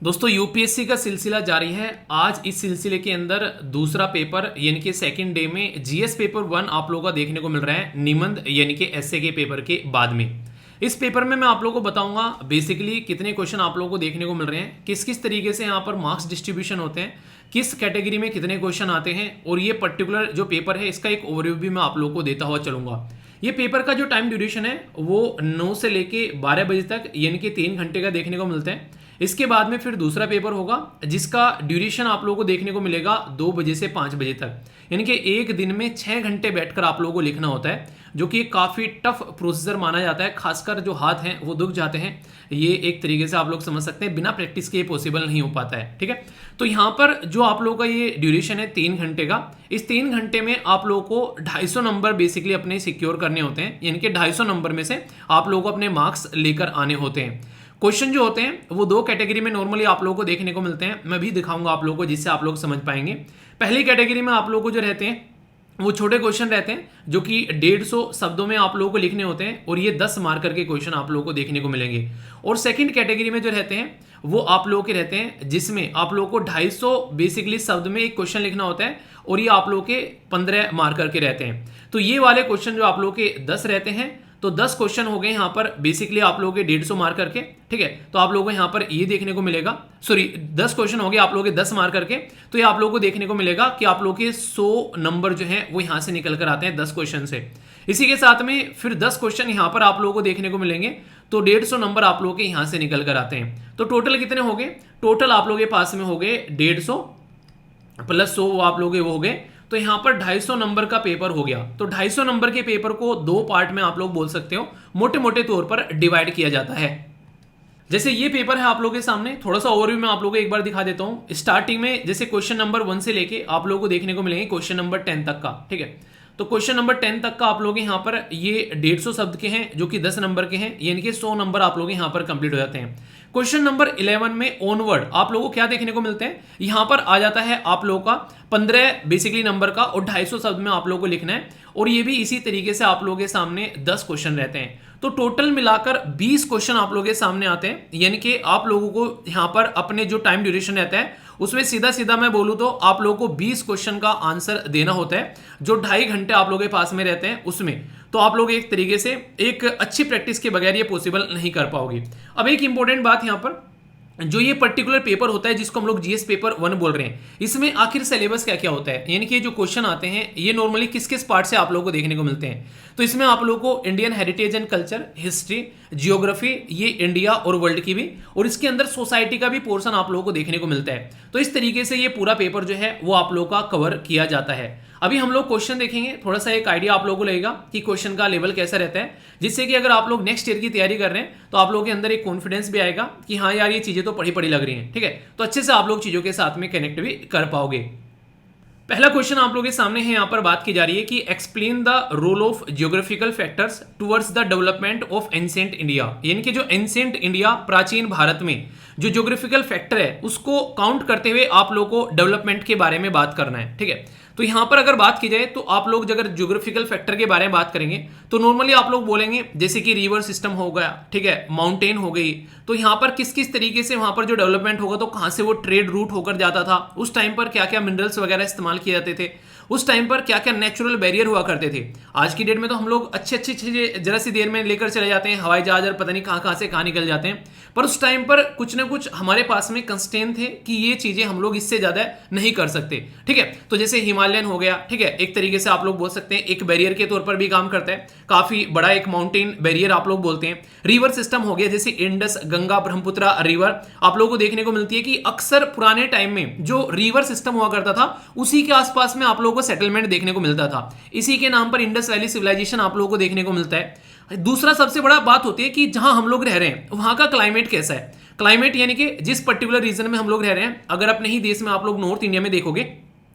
दोस्तों यूपीएससी का सिलसिला जारी है। आज इस सिलसिले के अंदर दूसरा पेपर यानी कि सेकंड डे में जीएस पेपर 1 आप लोगों का देखने को मिल रहा है निबंध यानी कि एसए के पेपर के बाद में। इस पेपर में मैं आप लोगों को बताऊंगा बेसिकली कितने क्वेश्चन आप लोगों को देखने को मिल रहे हैं, किस किस तरीके से यहाँ पर मार्क्स डिस्ट्रीब्यूशन होते हैं, किस कैटेगरी में कितने क्वेश्चन आते हैं, और ये पर्टिकुलर जो पेपर है इसका एक ओवरव्यू भी मैं आप लोगों को देता हुआ चलूंगा। ये पेपर का जो टाइम ड्यूरेशन है वो 9 से लेके 12 बजे तक यानी कि 3 घंटे का देखने को मिलता है। इसके बाद में फिर दूसरा पेपर होगा जिसका ड्यूरेशन आप लोगों को देखने को मिलेगा 2 बजे से 5 बजे तक, यानी कि एक दिन में 6 घंटे बैठकर आप लोगों को लिखना होता है, जो कि काफ़ी टफ प्रोसीजर माना जाता है। खासकर जो हाथ हैं वो दुख जाते हैं। ये एक तरीके से आप लोग समझ सकते हैं बिना प्रैक्टिस के ये पॉसिबल नहीं हो पाता है। ठीक है, तो यहाँ पर जो आप लोगों का ये ड्यूरेशन है 3 घंटे का, इस 3 घंटे में आप लोगों को 250 नंबर बेसिकली अपने सिक्योर करने होते हैं, यानी कि 250 नंबर में से आप लोगों को अपने मार्क्स लेकर आने होते हैं। क्वेश्चन जो होते हैं वो 2 कैटेगरी में नॉर्मली आप लोगों को देखने को मिलते हैं, मैं भी दिखाऊंगा आप लोगों को जिससे आप लोग समझ पाएंगे। पहली कैटेगरी में आप लोगों को जो रहते हैं वो छोटे क्वेश्चन रहते हैं जो कि 150 शब्दों में आप लोगों को लिखने होते हैं, और ये 10 मार्कर के क्वेश्चन आप लोगों को देखने को मिलेंगे। और सेकंड कैटेगरी में जो रहते हैं वो आप लोगों के रहते हैं जिसमें आप लोगों को 250 बेसिकली शब्द में एक क्वेश्चन लिखना होता है, और ये आप लोगों के 15 मार्कर के रहते हैं। तो ये वाले क्वेश्चन जो आप लोगों के 10 रहते हैं, तो 10 क्वेश्चन हो गए यहाँ पर बेसिकली आप लोगों के 150 मार्क करके। ठीक है, तो आप लोगों को यहाँ पर ये देखने को मिलेगा, सॉरी 10 क्वेश्चन हो गए आप लोगों के 10 मार्क करके, तो ये आप लोगों को देखने को मिलेगा कि आप लोगों के 100 नंबर जो है वो यहाँ से निकल कर आते हैं 10 क्वेश्चन से। इसी के साथ में फिर 10 क्वेश्चन यहाँ पर आप लोगों को देखने को मिलेंगे, तो 150 नंबर आप लोगों के यहाँ से निकल कर आते हैं। तो टोटल कितने हो गए? टोटल आप लोगों के पास में हो गए 150 प्लस 100 आप लोग वो हो गए, तो यहां पर 250 नंबर का पेपर हो गया। तो 250 नंबर के पेपर को 2 पार्ट में आप लोग बोल सकते हो मोटे मोटे तौर पर डिवाइड किया जाता है। जैसे ये पेपर है आप लोगों के सामने, थोड़ा सा ओवरव्यू में आप लोगों को एक बार दिखा देता हूं। स्टार्टिंग में जैसे क्वेश्चन नंबर 1 से लेके आप लोगों को देखने को मिलेंगे क्वेश्चन नंबर 10 तक का। ठीक है, तो क्वेश्चन नंबर 10 तक का आप लोग यहाँ पर ये 150 शब्द के हैं जो कि 10 नंबर के हैं, यानी कि 100 नंबर आप लोग यहाँ पर कंप्लीट हो जाते हैं। क्वेश्चन नंबर 11 में ऑनवर्ड आप लोगों को क्या देखने को मिलते हैं, यहाँ पर आ जाता है आप लोगों का 15 बेसिकली नंबर का, और 250 शब्द में आप लोगों को लिखना है, और ये भी इसी तरीके से आप लोगों के सामने 10 क्वेश्चन रहते हैं। तो टोटल मिलाकर 20 क्वेश्चन आप लोगों के सामने आते हैं, यानी कि आप लोगों को यहाँ पर अपने जो टाइम ड्यूरेशन रहता है उसमें सीधा सीधा मैं बोलूं तो आप लोगों को 20 क्वेश्चन का आंसर देना होता है, जो 2.5 घंटे आप लोगों के पास में रहते हैं उसमें। तो आप लोग एक तरीके से एक अच्छी प्रैक्टिस के बगैर ये पॉसिबल नहीं कर पाओगे। अब एक इंपॉर्टेंट बात यहाँ पर, जो ये पर्टिकुलर पेपर होता है जिसको हम लोग जीएस पेपर 1 बोल रहे हैं, इसमें आखिर सिलेबस क्या क्या होता है, यानी कि जो क्वेश्चन आते हैं ये नॉर्मली किस किस पार्ट से आप लोगों को देखने को मिलते हैं। तो इसमें आप लोगों को Indian heritage and culture, history, geography, ये इंडिया और वर्ल्ड की भी, और इसके अंदर सोसाइटी का भी पोर्शन आप लोगों को देखने को मिलता है। तो इस तरीके से ये पूरा पेपर जो है वो आप लोगों का कवर किया जाता है। अभी हम लोग क्वेश्चन देखेंगे, थोड़ा सा एक आइडिया आप लोगों को लगेगा कि क्वेश्चन का लेवल कैसा रहता है, जिससे कि अगर आप लोग नेक्स्ट ईयर की तैयारी कर रहे हैं तो आप लोगों के अंदर एक कॉन्फिडेंस भी आएगा कि हाँ यार ये चीजें तो पढ़ी पढ़ी लग रही हैं। ठीक है, तो अच्छे से आप लोग चीजों के साथ में कनेक्ट भी कर पाओगे। पहला क्वेश्चन आप लोगों के सामने है, यहाँ पर बात की जा रही है कि explain the role of geographical factors towards the development of ancient India, यानी कि जो एंशिएंट इंडिया प्राचीन भारत में जो ज्योग्राफिकल फैक्टर है उसको काउंट करते हुए आप लोगों को डेवलपमेंट के बारे में बात करना है। ठीक है, तो यहां पर अगर बात की जाए तो आप लोग अगर ज्योग्राफिकल फैक्टर के बारे में बात करेंगे तो नॉर्मली आप लोग बोलेंगे जैसे कि रिवर सिस्टम हो गया, ठीक है, माउंटेन हो गई, तो यहां पर किस किस तरीके से वहां पर जो डेवलपमेंट होगा, तो कहां से वो ट्रेड रूट होकर जाता था, उस टाइम पर क्या क्या मिनरल्स वगैरह इस्तेमाल किए जाते थे, उस टाइम पर क्या क्या नेचुरल बैरियर हुआ करते थे। आज की डेट में तो हम लोग अच्छी अच्छी चीजें जरा सी देर में लेकर चले जाते हैं, हवाई जहाज और पता नहीं कहां से कहां निकल जाते हैं, पर उस टाइम पर कुछ ना कुछ हमारे पास में कंस्ट्रेंट थे कि ये चीजें हम लोग इससे ज्यादा नहीं कर सकते। ठीक है, तो जैसे हिमालयन हो गया, ठीक है, एक तरीके से आप लोग बोल सकते हैं एक बैरियर के तौर पर भी काम करता है, काफी बड़ा एक माउंटेन बैरियर आप लोग बोलते हैं। रिवर सिस्टम हो गया, जैसे इंडस, गंगा, ब्रह्मपुत्र रिवर आप लोगों को देखने को मिलती है कि अक्सर पुराने टाइम में जो रिवर सिस्टम हुआ करता था उसी के आसपास में आप लोगों को सेटलमेंट देखने को मिलता था, इसी के नाम पर इंडस वैली सिविलाइजेशन आप लोगों को देखने को मिलता है। दूसरा सबसे बड़ा बात होती है कि जहां हम लोग रह रहे हैं वहां का क्लाइमेट कैसा है। क्लाइमेट यानी कि जिस पर्टिकुलर रीजन में हम लोग रह रहे हैं, अगर अपने ही देश में आप लोग नॉर्थ इंडिया में देखोगे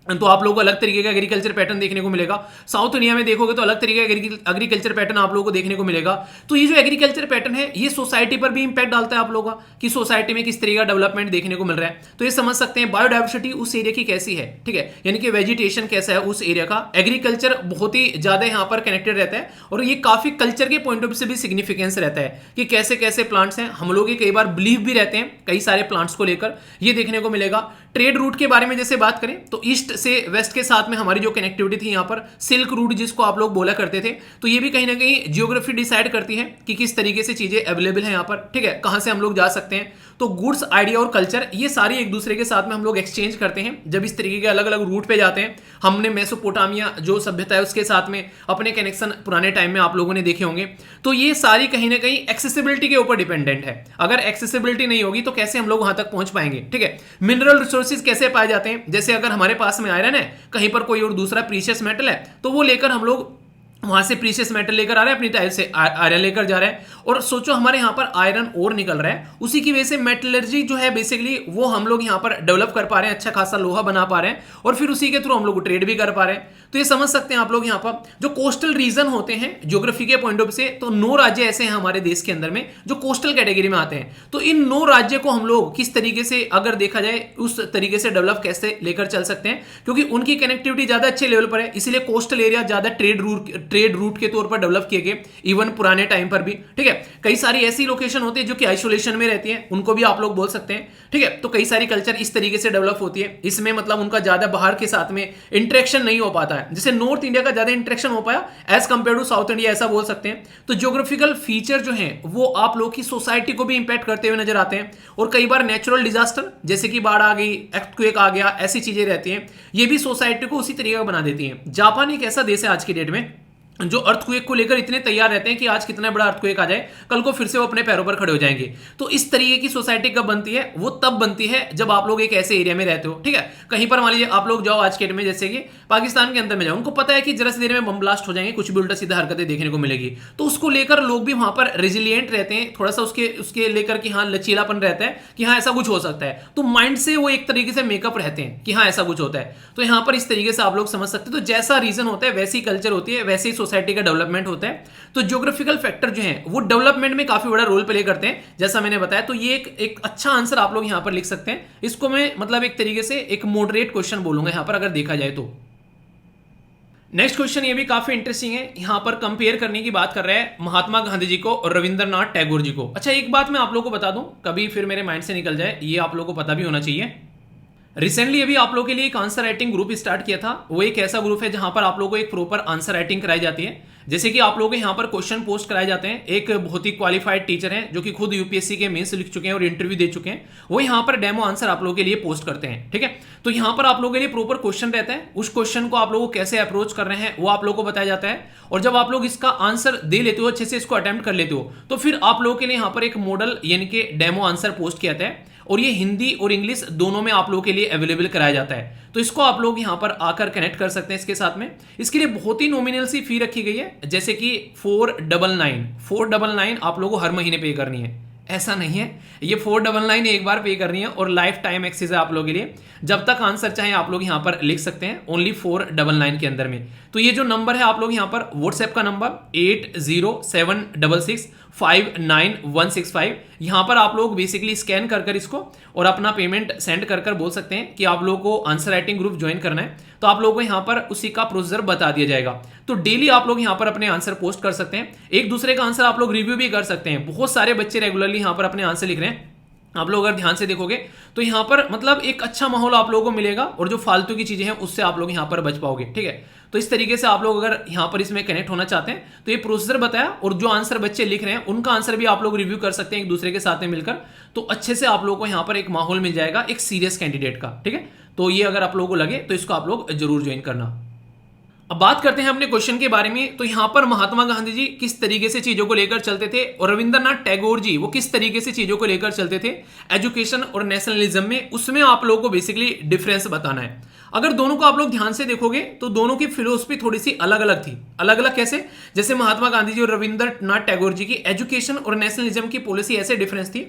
तो आप लोगों को अलग तरीके का एग्रीकल्चर पैटर्न देखने को मिलेगा। साउथ इंडिया में देखोगे तो अलग तरीके का एग्रीकल्चर पैटर्न आप लोगों को देखने को मिलेगा। तो ये जो एग्रीकल्चर पैटर्न है ये सोसाइटी पर भी इंपैक्ट डालता है आप लोगों का, कि सोसाइटी में किस तरीके का डेवलपमेंट देखने को मिल रहा है। तो ये समझ सकते हैं बायोडाइवर्सिटी उस एरिया की कैसी है, ठीक है, यानी कि वेजिटेशन कैसा है उस एरिया का। एग्रीकल्चर बहुत ही ज्यादा यहाँ पर कनेक्टेड रहता है, और ये काफी कल्चर के पॉइंट ऑफ व्यू से भी सिग्निफिकेंस रहता है कि कैसे कैसे प्लांट्स हैं। हम लोग कई बार बिलीव भी रहते हैं कई सारे प्लांट्स को लेकर, ये देखने को मिलेगा। ट्रेड रूट के बारे में जैसे बात करें तो ईस्ट से वेस्ट के साथ में हमारी जो कनेक्टिविटी थी यहाँ पर, सिल्क रूट जिसको आप लोग बोला करते थे, तो ये भी कहीं ना कहीं जियोग्राफी डिसाइड करती है कि किस तरीके से चीजें अवेलेबल है यहाँ पर, ठीक है, कहां से हम लोग जा सकते हैं। तो गुड्स, आइडिया और कल्चर ये सारी एक दूसरे के साथ में हम लोग एक्सचेंज करते हैं जब इस तरीके के अलग अलग रूट पे जाते हैं। हमने मेसोपोटामिया जो सभ्यता है उसके साथ में अपने कनेक्शन पुराने टाइम में आप लोगों ने देखे होंगे। तो ये सारी कहीं ना कहीं एक्सेसिबिलिटी के ऊपर डिपेंडेंट है। अगर एक्सेसिबिलिटी नहीं होगी तो कैसे हम लोग वहां तक पहुंच पाएंगे, ठीक है। मिनरल रिसोर्सेज कैसे पाए जाते हैं, जैसे अगर हमारे पास में आयरन है, कहीं पर कोई और दूसरा प्रीशियस मेटल है, तो वो लेकर हम लोग वहां से प्रीशियस मेटल लेकर आ रहे हैं, अपनी टाइप से आयरन लेकर जा रहे हैं। और सोचो हमारे यहाँ पर आयरन और निकल रहा है, उसी की वजह से मेटलर्जी जो है बेसिकली वो हम लोग यहाँ पर डेवलप कर पा रहे हैं, अच्छा खासा लोहा बना पा रहे हैं, और फिर उसी के थ्रू हम लोग ट्रेड भी कर पा रहे हैं। तो ये समझ सकते हैं आप लोग यहाँ पर जो कोस्टल रीजन होते हैं ज्योग्राफी के पॉइंट ऑफ से, तो 9 राज्य ऐसे हैं हमारे देश के अंदर में जो कोस्टल कैटेगरी में आते हैं। तो इन 9 राज्य को हम लोग किस तरीके से अगर देखा जाए उस तरीके से डेवलप कैसे लेकर चल सकते हैं, क्योंकि उनकी कनेक्टिविटी ज्यादा अच्छे लेवल पर है, इसलिए कोस्टल एरिया ज्यादा ट्रेड रूट के तौर पर डेवलप किए गए, इवन पुराने टाइम पर भी, ठीक है। कई सारी ऐसी लोकेशन होती है जो कि आइसोलेशन में रहती है, उनको भी आप लोग बोल सकते हैं, ठीक है। तो कई सारी कल्चर इस तरीके से डेवलप होती है, इसमें मतलब उनका ज्यादा बाहर के साथ में इंटरेक्शन नहीं हो पाता है, जैसे नॉर्थ इंडिया का ज्यादा इंटरेक्शन हो पाया as compare to South India, ऐसा बोल सकते हैं। तो ज्योग्राफिकल फीचर जो है वो आप लोग की सोसाइटी को भी इंपैक्ट करते हुए नजर आते हैं। और कई बार नेचुरल डिजास्टर जैसे कि बाढ़ आ गई, अर्थक्वेक आ गया, ऐसी चीजें रहती हैं, ये भी सोसाइटी को उसी तरीके का बना देती हैं। जापान एक ऐसा देश है आज की डेट में जो अर्थक्वेक को लेकर इतने तैयार रहते हैं कि आज कितना बड़ा अर्थक्वेक आ जाए, कल को फिर से वो अपने पैरों पर खड़े हो जाएंगे। तो इस तरीके की सोसाइटी कब बनती है, वो तब बनती है जब आप लोग एक ऐसे एरिया में रहते हो, ठीक है। कहीं पर मान लीजिए आप लोग जाओ आज के डेट में, जैसे कि पाकिस्तान के अंदर में जाओ, उनको पता है कि जरा सी देर में बम ब्लास्ट हो जाएंगे, कुछ भी उल्टा सीधा हरकतें देखने को मिलेगी, तो उसको लेकर लोग भी वहां पर रेजिलियंट रहते हैं, थोड़ा सा उसके लेकर कि हाँ लचीलापन रहता है कि हाँ ऐसा कुछ हो सकता है। तो माइंड से वो एक तरीके से मेकअप रहते हैं कि हाँ ऐसा कुछ होता है। तो यहाँ पर इस तरीके से आप लोग समझ सकते हैं। तो जैसा रीजन होता है वैसी कल्चर होती है, वैसे ही सोसाइटी का डेवलपमेंट होता है। तो ज्योग्राफिकल फैक्टर जो है वो डेवलपमेंट में काफी बड़ा रोल प्ले करते हैं, जैसा मैंने बताया। तो ये एक अच्छा आंसर आप लोग यहां पर लिख सकते हैं। इसको मैं मतलब एक तरीके से एक मॉडरेट क्वेश्चन बोलूंगा यहां पर अगर देखा जाए तो। नेक्स्ट क्वेश्चन ये भी काफी इंटरेस्टिंग है, यहां पर कंपेयर करने की बात कर रहे हैं महात्मा गांधी जी को और रविंद्रनाथ टैगोर जी को। अच्छा एक बात मैं आप लोगों को बता दूं, कभी फिर मेरे माइंड से निकल जाए, ये आप लोगों को पता भी होना चाहिए। रिसेंटली अभी आप लोगों के लिए एक आंसर राइटिंग ग्रुप स्टार्ट किया था। वो एक ऐसा ग्रुप है जहां पर आप लोगों को एक प्रॉपर आंसर राइटिंग कराई जाती है। जैसे कि आप लोगों को यहाँ पर क्वेश्चन पोस्ट कराए जाते हैं, एक बहुत ही क्वालिफाइड टीचर हैं जो कि खुद यूपीएससी के मेंस लिख चुके हैं और इंटरव्यू दे चुके हैं, वो यहाँ पर डेमो आंसर आप लोगों के लिए पोस्ट करते हैं, ठीक है। तो यहाँ पर आप लोगों के लिए प्रॉपर क्वेश्चन रहता है, उस क्वेश्चन को आप लोगों को कैसे अप्रोच कर रहे हैं वो आप लोगों को बताया जाता है। और जब आप लोग इसका आंसर दे लेते हो, अच्छे से इसको अटेम्प्ट कर लेते हो, तो फिर आप लोगों के लिए यहाँ पर एक मॉडल यानी कि डेमो आंसर पोस्ट किया जाता है, और ये हिंदी और इंग्लिश दोनों में आप लोगों के लिए अवेलेबल कराया जाता है। तो इसको आप लोग यहाँ पर आकर कनेक्ट कर सकते हैं इसके साथ में। इसके लिए बहुत ही नॉमिनल सी फी रखी गई है, जैसे कि 499 आप लोगों को हर महीने पे करनी है। ऐसा नहीं है, ये 499 एक बार पे करनी है और लाइफ टाइम एक्सेस है आप लोगों के लिए। जब तक आंसर चाहे आप लोग यहाँ पर लिख सकते हैं, ओनली 499 के अंदर में। तो ये जो नंबर है आप लोग यहाँ पर व्हाट्सएप का नंबर 8076659165, यहाँ पर आप लोग बेसिकली स्कैन कर इसको और अपना पेमेंट सेंड कर बोल सकते हैं कि आप लोगों को आंसर राइटिंग ग्रुप ज्वाइन करना है। तो आप लोगों को यहाँ पर उसी का प्रोसीजर बता दिया जाएगा। तो डेली आप लोग यहाँ पर अपने आंसर पोस्ट कर सकते हैं, एक दूसरे का आंसर आप लोग रिव्यू भी कर सकते हैं। बहुत सारे बच्चे रेगुलरली यहाँ पर अपने आंसर लिख रहे हैं, आप लोग अगर ध्यान से देखोगे तो यहाँ पर मतलब एक अच्छा माहौल आप लोगों को मिलेगा, और जो फालतू की चीजें हैं उससे आप लोग यहाँ पर बच पाओगे, ठीक है। तो इस तरीके से आप लोग अगर यहाँ पर इसमें कनेक्ट होना चाहते हैं तो ये प्रोसीजर बताया, और जो आंसर बच्चे लिख रहे हैं उनका आंसर भी आप लोग रिव्यू कर सकते हैं एक दूसरे के साथ में मिलकर। तो अच्छे से आप लोगों को यहाँ पर एक माहौल मिल जाएगा एक सीरियस कैंडिडेट का, ठीक है। तो ये अगर आप लोगों को लगे तो इसको आप लोग जरूर ज्वाइन करना। अब बात करते हैं अपने क्वेश्चन के बारे में। तो यहां पर महात्मा गांधी जी किस तरीके से चीजों को लेकर चलते थे और रविंद्रनाथ टैगोर जी वो किस तरीके से चीजों को लेकर चलते थे एजुकेशन और नेशनलिज्म में, उसमें आप लोगों को बेसिकली डिफरेंस बताना है। अगर दोनों को आप लोग ध्यान से देखोगे तो दोनों की फिलोसफी थोड़ी सी अलग अलग थी। अलग अलग कैसे? जैसे महात्मा गांधी जी और रविंद्रनाथ टैगोर जी की एजुकेशन और नेशनलिज्म की पॉलिसी ऐसे डिफरेंस थी।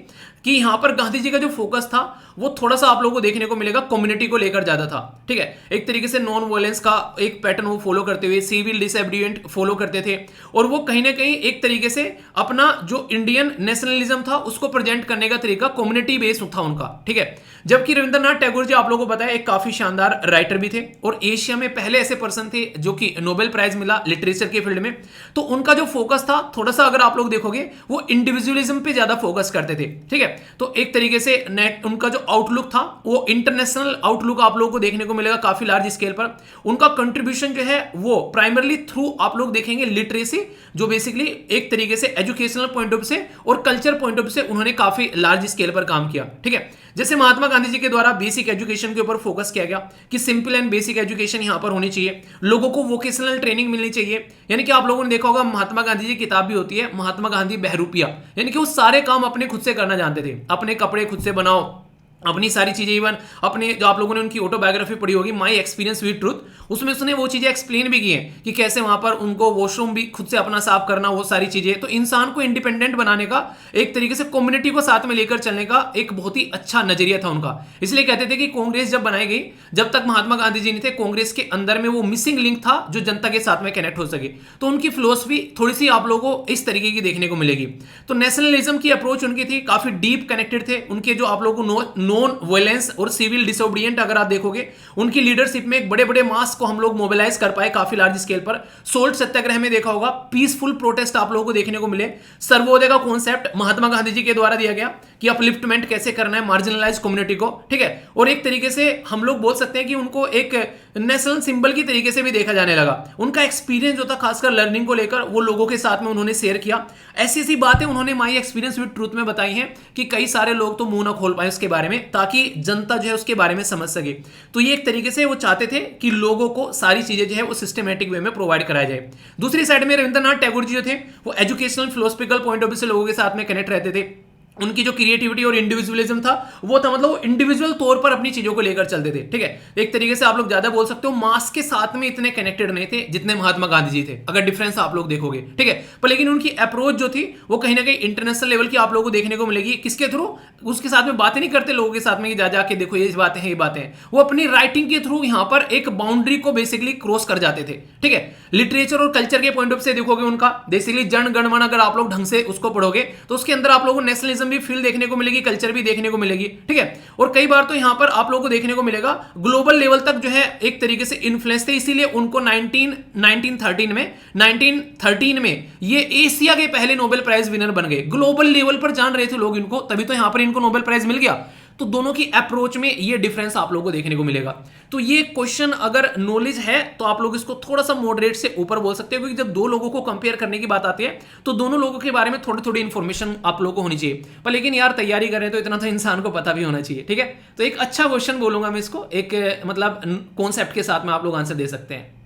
कि यहां पर गांधी जी का जो फोकस था वो थोड़ा सा आप लोगों को देखने को मिलेगा कम्युनिटी को लेकर ज्यादा था। ठीक है, एक तरीके से नॉन वायलेंस का एक पैटर्न वो फॉलो करते हुए सिविल डिसएबिडिएंट फॉलो करते थे, और वो कहीं ना कहीं एक तरीके से अपना जो इंडियन नेशनलिज्म था उसको प्रेजेंट करने का तरीका कम्युनिटी बेस्ड था उनका। ठीक है, जबकि रविंद्रनाथ टैगोर जी आप लोगों को पता है एक काफी शानदार राइटर भी थे और एशिया में पहले ऐसे पर्सन थे जो कि नोबेल प्राइज मिला लिटरेचर के फील्ड में। तो उनका जो फोकस था थोड़ा सा अगर आप लोग देखोगे वो इंडिविजुअलिज्म पे ज्यादा फोकस करते थे। ठीक है, तो एक तरीके से नेट उनका जो आउटलुक था वो इंटरनेशनल आउटलुक आप लोगों को देखने को मिलेगा काफी लार्ज स्केल पर। उनका कंट्रीब्यूशन जो है वो प्राइमरली थ्रू आप लोग देखेंगे लिटरेसी, जो बेसिकली एक तरीके से एजुकेशनल पॉइंट ऑफ से और कल्चर पॉइंट ऑफ से उन्होंने काफी लार्ज स्केल पर काम किया। ठीक है, जैसे महात्मा गांधी जी के द्वारा बेसिक एजुकेशन के ऊपर फोकस किया गया कि सिंपल एंड बेसिक एजुकेशन यहां पर होनी चाहिए, लोगों को वोकेशनल ट्रेनिंग मिलनी चाहिए। यानी कि आप लोगों ने देखा होगा महात्मा गांधी जी की किताब भी होती है महात्मा गांधी बहरूपिया, यानी कि वो सारे काम अपने खुद से करना जानते थे, अपने कपड़े खुद से बनाओ, अपनी सारी चीजें, इवन अपने जो आप लोगों ने उनकी ऑटोबायोग्राफी पढ़ी होगी माई एक्सपीरियंस विद ट्रूथ, उसमें उसने वो चीजें एक्सप्लेन भी की हैं कि कैसे वहां पर उनको वॉशरूम भी खुद से अपना साफ करना, वो सारी चीजें। तो इंसान को इंडिपेंडेंट बनाने का एक तरीके से कम्युनिटी को साथ में लेकर चलने का एक बहुत ही अच्छा नजरिया था उनका। इसलिए कहते थे कि कांग्रेस जब बनाई गई, जब तक महात्मा गांधी जी नहीं थे, कांग्रेस के अंदर में वो मिसिंग लिंक था जो जनता के साथ में कनेक्ट हो सके। तो उनकी फिलोसफी थोड़ी सी आप लोगों को इस तरीके की देखने को मिलेगी। तो नेशनलिज्म की अप्रोच उनकी थी, काफी डीप कनेक्टेड थे उनके जो आप लोगों को नॉन वायलेंस और सिविल डिसोबीडिएंट अगर आप देखोगे उनकी लीडरशिप में एक बड़े बड़े मास को हम लोग मोबिलाइज कर पाए काफी लार्ज स्केल पर। सोल्ट सत्याग्रह में देखा होगा पीसफुल प्रोटेस्ट आप लोगों को देखने को मिले। सर्वोदय का कॉन्सेप्ट महात्मा गांधी जी के द्वारा दिया गया कि अपलिफ्टमेंट कैसे करना है मार्जिनलाइज कम्युनिटी को। ठीक है, और एक तरीके से हम लोग बोल सकते हैं कि उनको एक नेशनल सिंबल की तरीके से भी देखा जाने लगा। उनका एक्सपीरियंस जो था खासकर लर्निंग को लेकर वो लोगों के साथ में उन्होंने शेयर किया। ऐसी ऐसी बातें उन्होंने माई एक्सपीरियंस विद ट्रूथ में बताई हैं कि कई सारे लोग तो मुंह ना खोल पाए उसके बारे में, ताकि जनता जो है उसके बारे में समझ सके। तो ये एक तरीके से वो चाहते थे कि लोगों को सारी चीजें जो है वो सिस्टमेटिक वे में प्रोवाइड कराया जाए। दूसरी साइड में रविंद्रनाथ टैगोर जी जो थे वो educational philosophical point of view से लोगों के साथ में कनेक्ट रहते थे। उनकी जो क्रिएटिविटी और इंडिविजुअलिज्म था वो था, मतलब वो इंडिविजुअल तौर पर अपनी चीजों को लेकर चलते थे। ठीक है, एक तरीके से आप लोग ज्यादा बोल सकते हो मास के साथ में इतने कनेक्टेड नहीं थे जितने महात्मा गांधी जी थे, अगर डिफरेंस आप लोग देखोगे। ठीक है, पर लेकिन उनकी अप्रोच जो थी वो कहीं ना कहीं इंटरनेशनल लेवल की आप लोगों को देखने को मिलेगी। किसके थ्रू? उसके साथ में बातें नहीं करते लोगों के साथ में कि जा जाके देखो ये बातें हैं, ये बातें हैं। वो अपनी राइटिंग के थ्रू यहां पर एक बाउंड्री को बेसिकली क्रॉस कर जाते थे। ठीक है, लिटरेचर और कल्चर के पॉइंट ऑफ से देखोगे उनका बेसिकली जन गण मन अगर आप लोग ढंग से उसको पढ़ोगे तो उसके अंदर आप लोगों को नेशनलिज्म भी फील देखने को मिलेगी, कल्चर भी देखने को मिलेगी। ठीक है, और कई बार तो यहां पर आप लोगों को देखने को मिलेगा ग्लोबल लेवल तक जो है एक तरीके से इन्फ्लुएंस थे। इसीलिए उनको 1913 में ये एशिया के पहले नोबेल प्राइज विनर बन गए। ग्लोबल लेवल पर जान रहे थे लोग इनको, तभी तो यहां पर इनको नोबेल प्राइज मिल गया। तो दोनों की अप्रोच में ये डिफरेंस आप लोगों को देखने को मिलेगा। तो ये क्वेश्चन अगर नॉलेज है तो आप लोग इसको थोड़ा सा मॉडरेट से ऊपर बोल सकते हो, क्योंकि जब दो लोगों को कंपेयर करने की बात आती है तो दोनों लोगों के बारे में थोड़ी थोड़ी इंफॉर्मेशन आप लोगों को होनी चाहिए। पर लेकिन यार तैयारी करें तो इतना तो इंसान को पता भी होना चाहिए। ठीक है, तो एक अच्छा क्वेश्चन बोलूंगा मैं इसको, एक मतलब कॉन्सेप्ट के साथ में आप लोग आंसर दे सकते हैं।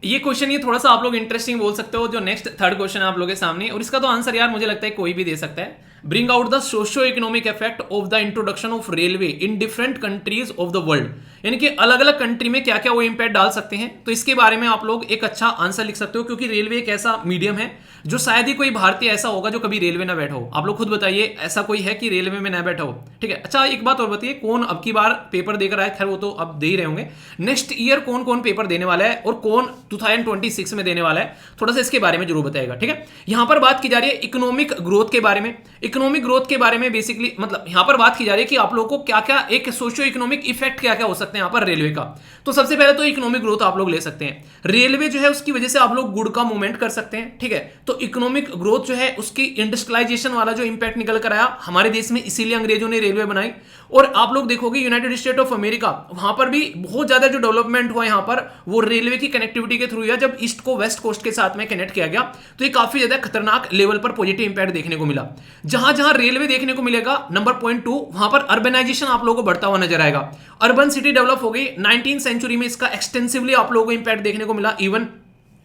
ये क्वेश्चन ये थोड़ा सा आप लोग इंटरेस्टिंग बोल सकते हो, जो नेक्स्ट थर्ड क्वेश्चन है आप लोगों के सामने, और इसका तो आंसर यार मुझे लगता है कोई भी दे सकता है। Bring out the socio economic effect of the introduction of railway in different countries of the world, यानी कि अलग अलग कंट्री में क्या क्या वो इंपैक्ट डाल सकते हैं। तो इसके बारे में आप लोग एक अच्छा आंसर लिख सकते हो, क्योंकि रेलवे एक ऐसा मीडियम है जो शायद ही कोई भारतीय ऐसा होगा जो कभी रेलवे ना बैठा हो। आप लोग खुद बताइए ऐसा कोई है कि रेलवे में ना बैठा हो? ठीक है, अच्छा एक बात और बताइए, कौन अब की बार पेपर देकर आए? खैर वो तो अब दे ही रहे होंगे। नेक्स्ट ईयर कौन कौन पेपर देने वाला है और कौन 2026 में देने वाला है, थोड़ा सा इसके बारे में जरूर बताएगा। ठीक है, यहां पर बात की जा रही है इकोनॉमिक ग्रोथ के बारे में। इकोनॉमिक ग्रोथ के बारे में बेसिकली मतलब यहां पर बात की जा रही है कि आप लोगों को क्या क्या एक सोशियो इकोनॉमिक इफेक्ट क्या क्या हो सकते हैं यहां पर रेलवे का। तो सबसे पहले तो इकोनॉमिक ग्रोथ आप लोग ले सकते हैं। रेलवे जो है उसकी वजह से आप लोग गुड़ का मूवमेंट कर सकते हैं। ठीक है, तो इकोनॉमिक ग्रोथ जो है उसकी इंडस्ट्रियलाइजेशन वाला जो इंपैक्ट निकल कर आया हमारे देश में, इसीलिए अंग्रेजों ने रेलवे बनाई। और आप लोग देखोगे यूनाइटेड स्टेट ऑफ अमेरिका, वहां पर भी बहुत ज्यादा जो डेवलपमेंट हुआ यहां पर वो रेलवे की कनेक्टिविटी के थ्रू हुआ। जब ईस्ट को वेस्ट कोस्ट के साथ में कनेक्ट किया गया तो ये काफी ज्यादा खतरनाक लेवल पर पॉजिटिव इंपैक्ट देखने को मिला। जहां जहां रेलवे देखने को मिलेगा, नंबर पॉइंट 2, वहां पर अर्बनाइजेशन आप लोगों को बढ़ता हुआ नजर आएगा। अर्बन सिटी डेवलप हो गई। 19th सेंचुरी में इसका एक्सटेंसिवली आप लोगों को इंपैक्ट देखने को मिला, इवन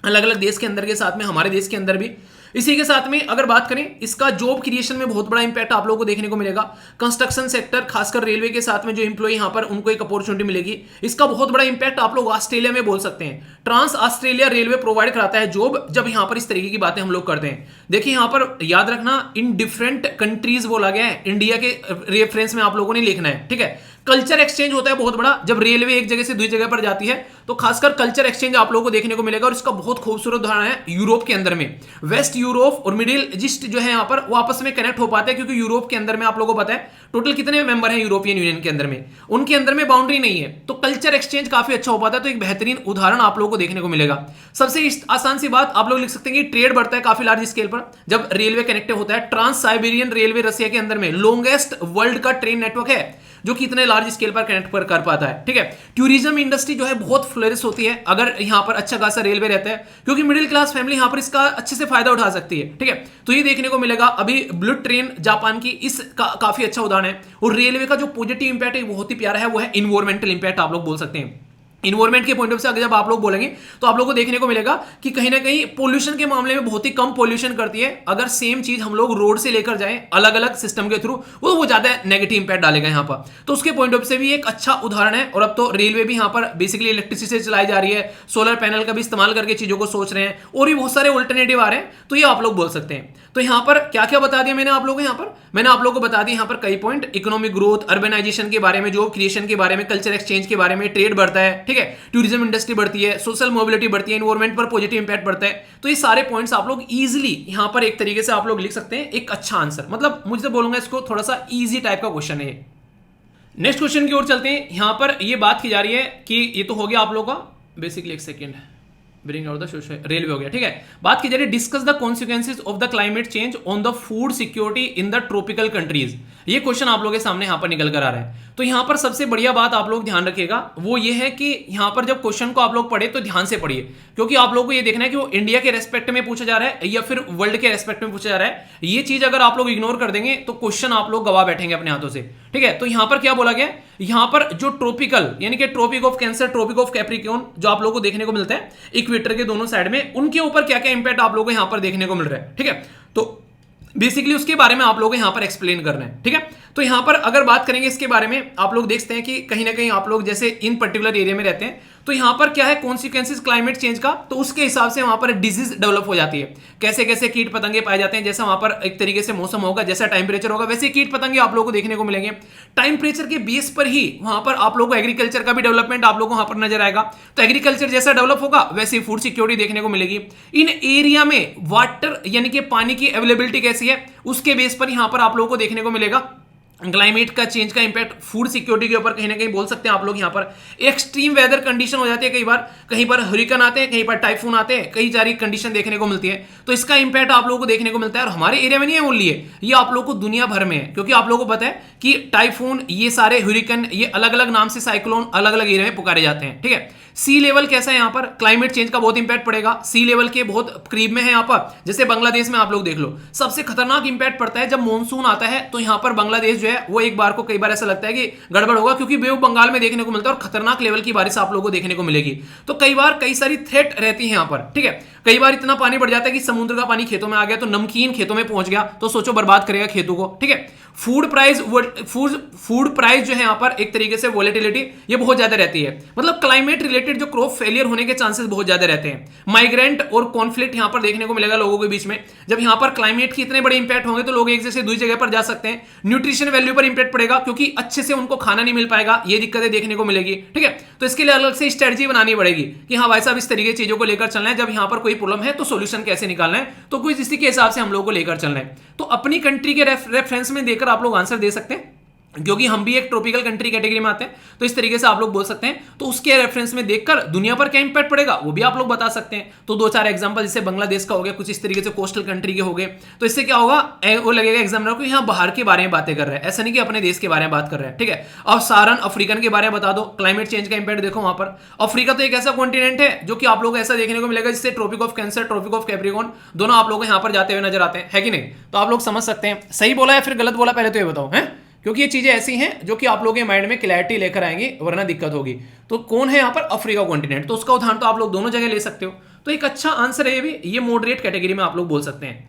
अलग अलग देश के अंदर के साथ में हमारे देश के अंदर भी। इसी के साथ में अगर बात करें, इसका जॉब क्रिएशन में बहुत बड़ा इंपैक्ट आप लोगों को देखने को मिलेगा। कंस्ट्रक्शन सेक्टर, खासकर रेलवे के साथ में जो एम्प्लॉय यहां पर, उनको एक अपॉर्चुनिटी मिलेगी। इसका बहुत बड़ा इंपैक्ट आप लोग ऑस्ट्रेलिया में बोल सकते हैं। ट्रांस ऑस्ट्रेलिया रेलवे प्रोवाइड कराता है जॉब, जब यहां पर इस तरीके की बातें हम लोग करते हैं। देखिए यहां पर याद रखना, इन डिफरेंट कंट्रीज बोला गया है, इंडिया के रेफरेंस में आप लोगों ने लिखना है, ठीक है। कल्चर एक्सचेंज होता है बहुत बड़ा, जब रेलवे एक जगह से दूसरी जगह पर जाती है तो खासकर कल्चर एक्सचेंज आप लोगों को देखने को मिलेगा। और इसका बहुत खूबसूरत उदाहरण है यूरोप के अंदर में। वेस्ट यूरोप और मिडिल ईस्ट जो है यहाँ पर, वो आपस में कनेक्ट हो पाते हैं, क्योंकि यूरोप के अंदर में आप लोगों को पता है टोटल कितने मेंबर हैं यूरोपियन यूनियन के अंदर में, उनके अंदर में बाउंड्री नहीं है, तो कल्चर एक्सचेंज काफी अच्छा हो पाता है। तो एक बेहतरीन उदाहरण आप लोगों को देखने को मिलेगा। सबसे आसान सी बात आप लोग लिख सकते हैं कि ट्रेड बढ़ता है काफी लार्ज स्केल पर जब रेलवे कनेक्टेड होता है। ट्रांस साइबेरियन रेलवे रसिया के अंदर में लॉन्गेस्ट वर्ल्ड का ट्रेन नेटवर्क है, जो कि इतने लार्ज स्केल पर कनेक्ट कर पाता है, ठीक है। टूरिज्म इंडस्ट्री जो है बहुत फ्लोरिश होती है अगर यहां पर अच्छा खासा रेलवे रहता है, क्योंकि मिडिल क्लास फैमिली यहां पर इसका अच्छे से फायदा उठा सकती है, ठीक है। तो ये देखने को मिलेगा। अभी बुलेट ट्रेन जापान की इस काफी अच्छा उदाहरण है। और रेलवे का जो पॉजिटिव इंपैक्ट है बहुत ही प्यारा है, वो है इन्वायरमेंटल इंपैक्ट आप लोग बोल सकते हैं। इन्वायरमेंट के पॉइंट ऑफ से अगर जब आप लोग बोलेंगे तो आप लोगों को देखने को मिलेगा कि कहीं ना कहीं पोल्यूशन के मामले में बहुत ही कम पोल्यूशन करती है। अगर सेम चीज हम लोग रोड से लेकर जाएं अलग अलग सिस्टम के थ्रू, वो ज्यादा नेगेटिव इंपैक्ट डालेगा यहाँ पर। तो उसके पॉइंट ऑफ से भी एक अच्छा उदाहरण है। और अब तो रेलवे भी यहाँ पर बेसिकली इलेक्ट्रिसिटी से चलाई जा रही है, सोलर पैनल का भी इस्तेमाल करके चीजों को सोच रहे हैं, और भी बहुत सारे ऑल्टरनेटिव आ रहे हैं। तो ये आप लोग बोल सकते हैं। तो यहाँ पर क्या क्या बता दिया मैंने आप लोगों को, यहाँ पर मैंने आप लोगों को बता दिया यहाँ पर कई पॉइंट, इकोनॉमिक ग्रोथ, अर्बनाइजेशन के बारे में, जॉब क्रिएशन के बारे में, कल्चर एक्सचेंज के बारे में, ट्रेड बढ़ता है, ठीक है, टूरिज्म इंडस्ट्री बढ़ती है, सोशल मोबिलिटी बढ़ती है, एनवायरमेंट पर पॉजिटिव इंपैक्ट बढ़ता है। तो ये सारे पॉइंट्स आप लोग इजीली यहां पर एक तरीके से आप लोग लिख सकते हैं एक अच्छा आंसर। मतलब मुझे तो बोलूंगा इसको थोड़ा सा इजी टाइप का क्वेश्चन है। नेक्स्ट क्वेश्चन की ओर चलते हैं। यहां पर ये बात की जा रही है कि ये तो हो गया आप लोग का बेसिकली, एक second, bring out the social railway हो गया, ठीक है। बात की जा रही है discuss the consequences of the climate change on the food security in the tropical countries. ये क्वेश्चन आप लोगों के सामने यहां पर निकल कर आ रहा है। तो यहां पर सबसे बढ़िया बात आप लोग ध्यान रखिएगा वो ये है कि यहां पर जब क्वेश्चन को आप लोग पढ़े तो ध्यान से पढ़िए, क्योंकि आप लोग को ये देखना है कि वो इंडिया के रेस्पेक्ट में पूछा जा रहा है या फिर वर्ल्ड के रेस्पेक्ट में पूछा जा रहा है। ये चीज अगर आप लोग इग्नोर कर देंगे तो क्वेश्चन आप लोग गवा बैठेंगे अपने हाथों से, ठीक है। तो यहां पर क्या बोला गया, यहां पर जो ट्रॉपिकल यानी कि Tropic of Cancer, Tropic of Capricorn जो आप लोगों को देखने को मिलता है इक्वेटर के दोनों साइड में, उनके ऊपर क्या क्या इंपैक्ट आप लोगों को यहां पर देखने को मिल रहा है, ठीक है। तो बेसिकली उसके बारे में आप लोगों को यहां पर एक्सप्लेन करना है, ठीक है। तो यहां पर अगर बात करेंगे इसके बारे में, आप लोग देखते हैं कि कहीं ना कहीं आप लोग जैसे इन पर्टिकुलर एरिया में रहते हैं, तो यहां पर क्या है कॉन्सिक्वेंसेज क्लाइमेट चेंज का, तो उसके हिसाब से वहां पर डिजीज डेवलप हो जाती है। कैसे कैसे कीट पतंगे पाए जाते हैं, जैसा वहां पर एक तरीके से मौसम होगा, जैसा टेम्परेचर होगा, वैसे कीट पतंगे आप लोगों को देखने को मिलेंगे। टेम्परेचर के बेस पर ही वहां पर आप लोगों को एग्रीकल्चर का भी डेवलपमेंट आप लोगों को वहां पर नजर आएगा। तो एग्रीकल्चर जैसा डेवलप होगा वैसे फूड सिक्योरिटी देखने को मिलेगी। इन एरिया में वाटर यानी कि पानी की अवेलेबिलिटी कैसी है, उसके बेस पर यहां पर आप लोगों को देखने को मिलेगा क्लाइमेट का चेंज का इंपैक्ट फूड सिक्योरिटी के ऊपर कहीं ना कहीं बोल सकते हैं आप लोग। यहां पर एक्सट्रीम वेदर कंडीशन हो जाती है, कई बार कहीं पर हरिकेन आते हैं, कहीं पर टाइफून आते हैं, कई सारी कंडीशन देखने को मिलती है। तो इसका इंपैक्ट आप लोगों को देखने को मिलता है। और हमारे एरिया में नहीं है ओनली है, ये आप लोगों को दुनिया भर में है, क्योंकि आप लोगों को पता है कि टाइफून, ये सारे हरिकेन, ये अलग अलग नाम से साइक्लोन अलग अलग एरिया में पुकारे जाते हैं, ठीक है। सी लेवल कैसा है यहाँ पर, क्लाइमेट चेंज का बहुत इंपैक्ट पड़ेगा। सी लेवल के बहुत करीब में है यहाँ पर, जैसे बांग्लादेश में आप लोग देख लो, सबसे खतरनाक इंपैक्ट पड़ता है जब मानसून आता है। तो यहाँ पर बांग्लादेश जो है वो एक बार को कई बार ऐसा लगता है कि गड़बड़ होगा, क्योंकि बे ऑफ बंगाल में देखने को मिलता है और खतरनाक लेवल की बारिश आप लोगों को देखने को मिलेगी। तो कई बार कई सारी थ्रेट रहती है यहाँ पर, ठीक है। कई बार इतना पानी बढ़ जाता है कि समुद्र का पानी खेतों में आ गया, तो नमकीन खेतों में पहुंच गया, तो सोचो बर्बाद करेगा खेतों को, ठीक है। फूड प्राइस जो है यहाँ पर एक तरीके से वोलेटिलिटी ये बहुत ज्यादा रहती है, मतलब क्लाइमेट रिलेटेड जो क्रॉप फेलियर होने के चांसेस बहुत ज्यादा रहते हैं। माइग्रेंट और कॉन्फ्लिक्ट यहाँ पर देखने को मिलेगा लोगों के बीच में। जब यहाँ पर क्लाइमेट की इतने बड़े इंपैक्ट होंगे तो लोग एक जगह से दूसरी जगह पर जा सकते हैं। न्यूट्रिशन वैल्यू पर इंपैक्ट पड़ेगा, क्योंकि अच्छे से उनको खाना नहीं मिल पाएगा, ये दिक्कतें देखने को मिलेगी, ठीक है। तो इसके लिए अलग से स्ट्रेटजी बनानी पड़ेगी कि हाँ भाई साहब इस तरीके चीजों को लेकर चलना है, जब यहाँ पर कोई प्रॉब्लम है तो सोल्यूशन कैसे निकालना है, तो कुछ इसी के हिसाब से हम लोग को लेकर चलना है। तो अपनी कंट्री के रेफरेंस में देकर आप लोग आंसर दे सकते हैं, क्योंकि हम भी एक ट्रॉपिकल कंट्री कैटेगरी में आते हैं, तो इस तरीके से आप लोग बोल सकते हैं। तो उसके रेफरेंस में देखकर दुनिया पर क्या इंपैक्ट पड़ेगा वो भी आप लोग बता सकते हैं। तो दो चार एग्जांपल, जैसे बांग्लादेश का हो गया, कुछ इस तरीके से कोस्टल कंट्री के हो गए, तो इससे क्या होगा, वो लगेगा एग्जामिनर को यहाँ बाहर के बारे में बातें कर रहे हैं, ऐसा नहीं कि अपने देश के बारे में बात कर रहे हैं, ठीक है। और सारन अफ्रीकन के बारे में बता दो, क्लाइमेट चेंज का इंपैक्ट देखो वहां पर। अफ्रीका तो एक ऐसा कॉन्टिनेंट है जो कि आप लोग ऐसा देखने को मिलेगा जिससे Tropic of Cancer, Tropic of Capricorn दोनों आप लोग यहाँ पर जाते हुए नजर आते हैं, है कि नहीं। तो आप लोग समझ सकते हैं, सही बोला या फिर गलत बोला पहले तो ये बताओ, है क्योंकि ये चीजें ऐसी हैं जो कि आप लोगों के माइंड में क्लैरिटी लेकर आएंगे, वरना दिक्कत होगी। तो कौन है यहाँ पर? Africa continent. तो उसका उदाहरण तो आप लोग दोनों जगह ले सकते हो। तो एक अच्छा आंसर है ये भी, ये मॉडरेट कैटेगरी में आप लोग बोल सकते हैं।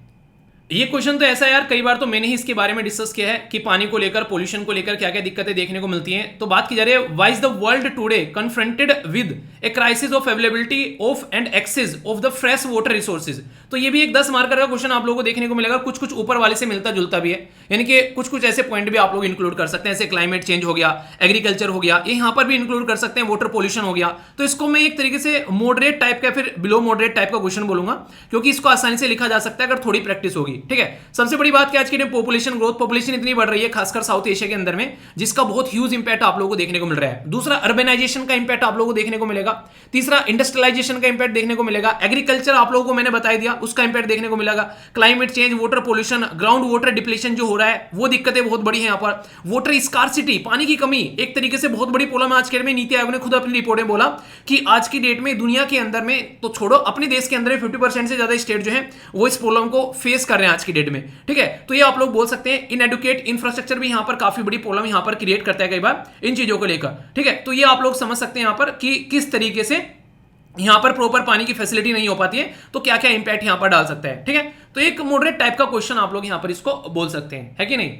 ये क्वेश्चन तो ऐसा है यार, कई बार तो मैंने ही इसके बारे में डिस्कस किया है कि पानी को लेकर, पोल्यूशन को लेकर क्या क्या दिक्कतें देखने को मिलती हैं। तो बात की जा रही है, why is the world today confronted with a crisis of availability of and access of the fresh water resources. तो ये भी एक 10 मार्कर का क्वेश्चन आप लोगों को देखने को मिलेगा, कुछ कुछ ऊपर वाले से मिलता जुलता भी है, यानी कि कुछ कुछ ऐसे पॉइंट भी आप लोग इंक्लूड कर सकते हैं, जैसे क्लाइमेट चेंज हो गया, एग्रीकल्चर हो गया, ये यहाँ पर भी इंक्लूड कर सकते हैं, वाटर पोल्यूशन हो गया। तो इसको मैं एक तरीके से मॉडरेट टाइप का, फिर बिलो मॉडरेट टाइप का क्वेश्चन बोलूंगा, क्योंकि इसको आसानी से लिखा जा सकता है अगर थोड़ी प्रैक्टिस होगी। ठीक है, सबसे बड़ी बात क्या आज की डेट पॉपुलेशन ग्रोथ, पॉपुलेशन इतनी बढ़ रही है खासकर साउथ एशिया के अंदर में, जिसका बहुत ह्यूज इंपैक्ट आप लोगों को देखने को मिल रहा है। दूसरा, अर्बनाइजेशन का इंपैक्ट आप लोगों को देखने को मिलेगा। तीसरा, इंडस्ट्रियलाइजेशन का इंपैक्ट देखने को मिलेगा। एग्रीकल्चर आप लोगों को मैंने बता दिया, उसका इंपैक्ट देखने को मिलेगा। Climate change, water pollution, ground water depletion जो हो रहा है, वो दिक्कतें बहुत बड़ी हैं यहाँ पर। वाटर स्कार्सिटी, पानी की कमी एक तरीके से बहुत बड़ी प्रॉब्लम आज के डेट में। नीति आयोग ने खुद अपनी रिपोर्ट में बोला कि आज की डेट में दुनिया के अंदर में, तो छोड़ो अपने देश के अंदर 50% से ज्यादा स्टेट जो है वो इस प्रॉब्लम को फेस कर रहे हैं आज की डेट में। ठीक है, तो ये आप लोग बोल सकते हैं। इनएडुकेट इंफ्रास्ट्रक्चर भी यहाँ पर काफी बड़ी प्रॉब्लम यहाँ पर क्रिएट करता है कई बार इन चीजों को लेकर। ठीक है, तो ये आप लोग समझ सकते हैं यहाँ पर कि किस तरीके से यहां पर प्रॉपर पानी की फैसिलिटी नहीं हो पाती है, तो क्या क्या इंपैक्ट यहां पर डाल सकता है। ठीक है, तो एक मॉडरेट टाइप का क्वेश्चन आप लोग यहां पर इसको बोल सकते हैं, है कि नहीं।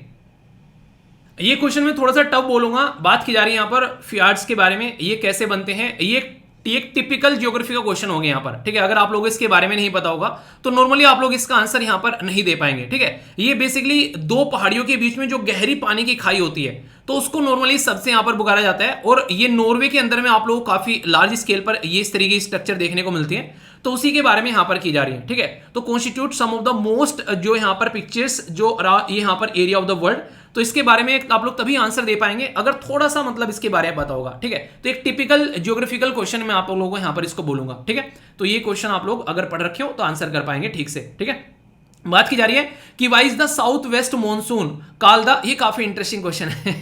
ये क्वेश्चन में थोड़ा सा टफ बोलूंगा। बात की जा रही है यहां पर फ्यार्ड्स के बारे में, ये कैसे बनते हैं। ये एक टिपिकल ज्योग्राफी का क्वेश्चन हो गया यहाँ पर। ठीक है, अगर आप लोगों को इसके बारे में नहीं पता होगा तो नॉर्मली आप लोग इसका आंसर यहाँ पर नहीं दे पाएंगे। ठीक है, ये बेसिकली दो पहाड़ियों के बीच में जो गहरी पानी की खाई होती है, तो उसको नॉर्मली सबसे यहाँ पर पुकारा जाता है। और ये नॉर्वे के अंदर में आप लोग काफी लार्ज स्केल पर ये इस तरीके की स्ट्रक्चर देखने को मिलती है, तो उसी के बारे में यहाँ पर की जा रही है। ठीक है, तो constitute some of the most जो यहाँ पर पिक्चर्स जो ये यहाँ पर एरिया ऑफ द वर्ल्ड, तो इसके बारे में आप लोग तभी आंसर दे पाएंगे अगर थोड़ा सा मतलब इसके बारे में पता होगा। ठीक है, तो एक टिपिकल ज्योग्राफिकल क्वेश्चन मैं आप लोगों को यहाँ पर इसको बोलूंगा। ठीक है, तो ये क्वेश्चन आप लोग अगर पढ़ रखे हो तो आंसर कर पाएंगे ठीक से। ठीक है, बात की जा रही है कि why is the south west monsoon called the, ये काफी इंटरेस्टिंग क्वेश्चन है।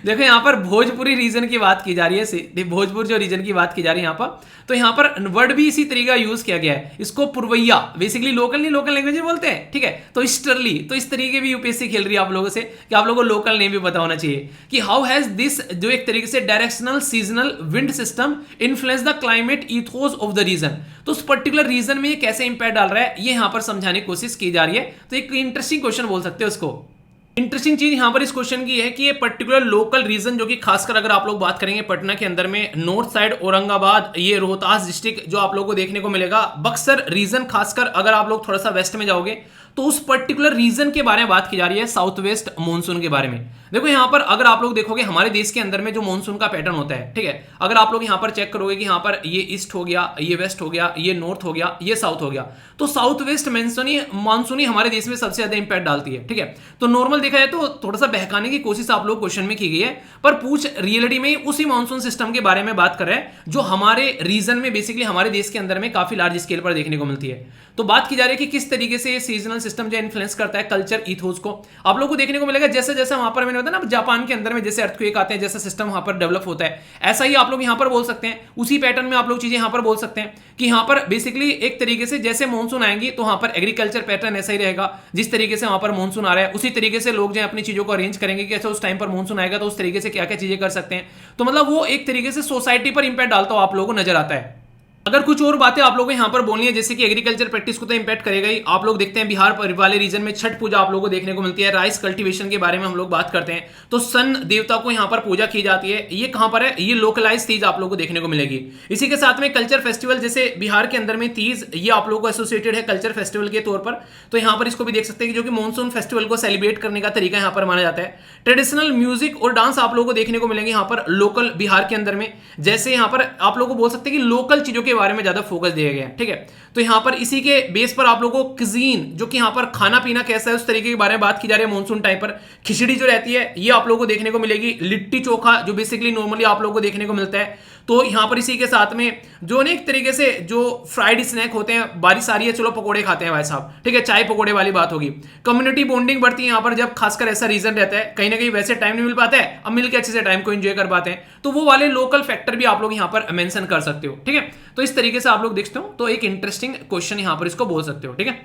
देखो यहाँ पर भोजपुरी रीजन की बात की जा रही है, भोजपुर जो रीजन की बात की जा रही है यहाँ पर, तो यहाँ पर वर्ड भी इसी तरीके का यूज किया गया है। इसको पुरवैया, बेसिकली लोकल नहीं, लोकल लैंग्वेज में बोलते हैं। ठीक है, तो ईस्टर्ली, तो इस तरीके भी यूपीएससी खेल रही है आप लोगों से कि आप लोगों को लोकल नेम भी पता होना चाहिए कि हाउ हैज दिस जो एक तरीके से directional seasonal wind system influence the climate ethos of the region. तो उस पर्टिकुलर रीजन में ये कैसे इंपैक्ट डाल रहा है, ये यहाँ पर समझाने की कोशिश की जा रही है। तो एक इंटरेस्टिंग क्वेश्चन बोल सकते हैं उसको। इंटरेस्टिंग चीज यहां पर इस क्वेश्चन की है कि ये पर्टिकुलर लोकल रीजन जो कि खासकर अगर आप लोग बात करेंगे पटना के अंदर में, नॉर्थ साइड औरंगाबाद, ये रोहतास डिस्ट्रिक्ट जो आप लोगों को देखने को मिलेगा, बक्सर रीजन, खासकर अगर आप लोग थोड़ा सा वेस्ट में जाओगे तो उस पर्टिकुलर रीजन के बारे में बात की जा रही है, साउथ वेस्ट मॉनसून के बारे में। देखो यहाँ पर अगर आप लोग देखोगे हमारे देश के अंदर में जो मॉनसून का पैटर्न होता है, ठीक है, अगर आप लोग यहाँ पर चेक करोगे कि यहाँ पर ये ईस्ट हो गया, ये वेस्ट हो गया, ये नॉर्थ हो गया, ये साउथ हो गया, तो साउथ वेस्ट मानसून ही हमारे देश में सबसे ज्यादा इंपैक्ट डालती है। ठीक है, तो नॉर्मल देखा जाए तो थोड़ा सा बहकाने की कोशिश आप लोग क्वेश्चन में की गई है, पर पूछ रियलिटी में उसी मानसून सिस्टम के बारे में बात कर रहे हैं जो हमारे रीजन में, बेसिकली हमारे देश के अंदर में काफी लार्ज स्केल पर देखने को मिलती है। तो बात की जा रही है कि किस तरीके से सीजनल सिस्टम जो इन्फ्लुएंस करता है कल्चर इथोस को, आप लोगों को देखने को मिलेगा। जैसे जैसे वहां पर मैंने बताया ना, जापान के अंदर में जैसे अर्थक्वेक आते हैं, जैसा सिस्टम वहां पर डेवलप होता है, ऐसा ही आप लोग यहां पर बोल सकते हैं। उसी पैटर्न में आप लोग चीजें यहां पर बोल सकते हैं कि यहां पर बेसिकली एक तरीके से जैसे मानसून आएंगी तो वहां पर एग्रीकल्चर पैटर्न ऐसा ही रहेगा, जिस तरीके से वहां पर मानसून आ रहा है उसी तरीके से लोग जो अपनी चीजों को अरेंज करेंगे कि अच्छा उस टाइम पर मानसून आएगा तो उस तरीके से क्या क्या चीजें कर सकते हैं। तो मतलब वो एक तरीके से सोसाइटी पर इंपैक्ट डालता हुआ आप लोगों को नजर आता है। अगर कुछ और बातें आप लोगों को यहाँ पर बोलनी है, जैसे कि एग्रीकल्चर प्रैक्टिस को तो इंपैक्ट करेगा ही। आप लोग देखते हैं बिहार वाले रीजन में छठ पूजा आप लोगों को देखने को मिलती है। राइस कल्टीवेशन के बारे में हम लोग बात करते हैं तो सन देवता को यहाँ पर पूजा की जाती है। ये कहाँ पर है, ये लोकलाइज तीज आप लोगों को देखने को मिलेगी। इसी के साथ में कल्चर फेस्टिवल, जैसे बिहार के अंदर में तीज, ये आप लोगों को एसोसिएटेड है कल्चर फेस्टिवल के तौर पर। तो यहाँ पर इसको भी देख सकते हैं कि जो कि मानसून फेस्टिवल को सेलिब्रेट करने का तरीका यहाँ पर माना जाता है। ट्रेडिशनल म्यूजिक और डांस आप लोगों को देखने को मिलेंगे यहाँ पर लोकल बिहार के अंदर में। जैसे यहाँ पर आप लोगों को बोल सकते हैं कि लोकल चीजों के बारे में ज्यादा फोकस दिया गया है। ठीक है, तो यहां पर इसी के बेस पर आप लोगों को क्जीन, जो कि यहां पर खाना पीना कैसा है उस तरीके के बारे में बात की जा रही है। मानसून टाइम पर खिचड़ी जो रहती है ये आप लोगों को देखने को मिलेगी। लिट्टी चोखा जो बेसिकली नॉर्मली आप लोगों को देखने को मिलता है। तो यहां पर इसी के साथ में जो अनेक तरीके से जो फ्राइड स्नैक होते हैं, बारिश आ रही है चलो पकोड़े खाते हैं भाई साहब, ठीक है, चाय पकोड़े वाली बात होगी। कम्युनिटी बॉन्डिंग बढ़ती है यहाँ पर जब खासकर ऐसा रीजन रहता है, कहीं ना कहीं वैसे टाइम नहीं मिल पाता है, अब मिलकर अच्छे से टाइम को एंजॉय कर पाते हैं, तो वो वाले लोकल फैक्टर भी आप लोग यहाँ पर मेंशन कर सकते हो। ठीक है, तो इस तरीके से आप लोग देखते हो तो एक इंटरेस्टिंग क्वेश्चन यहाँ पर इसको बोल सकते हो। ठीक है,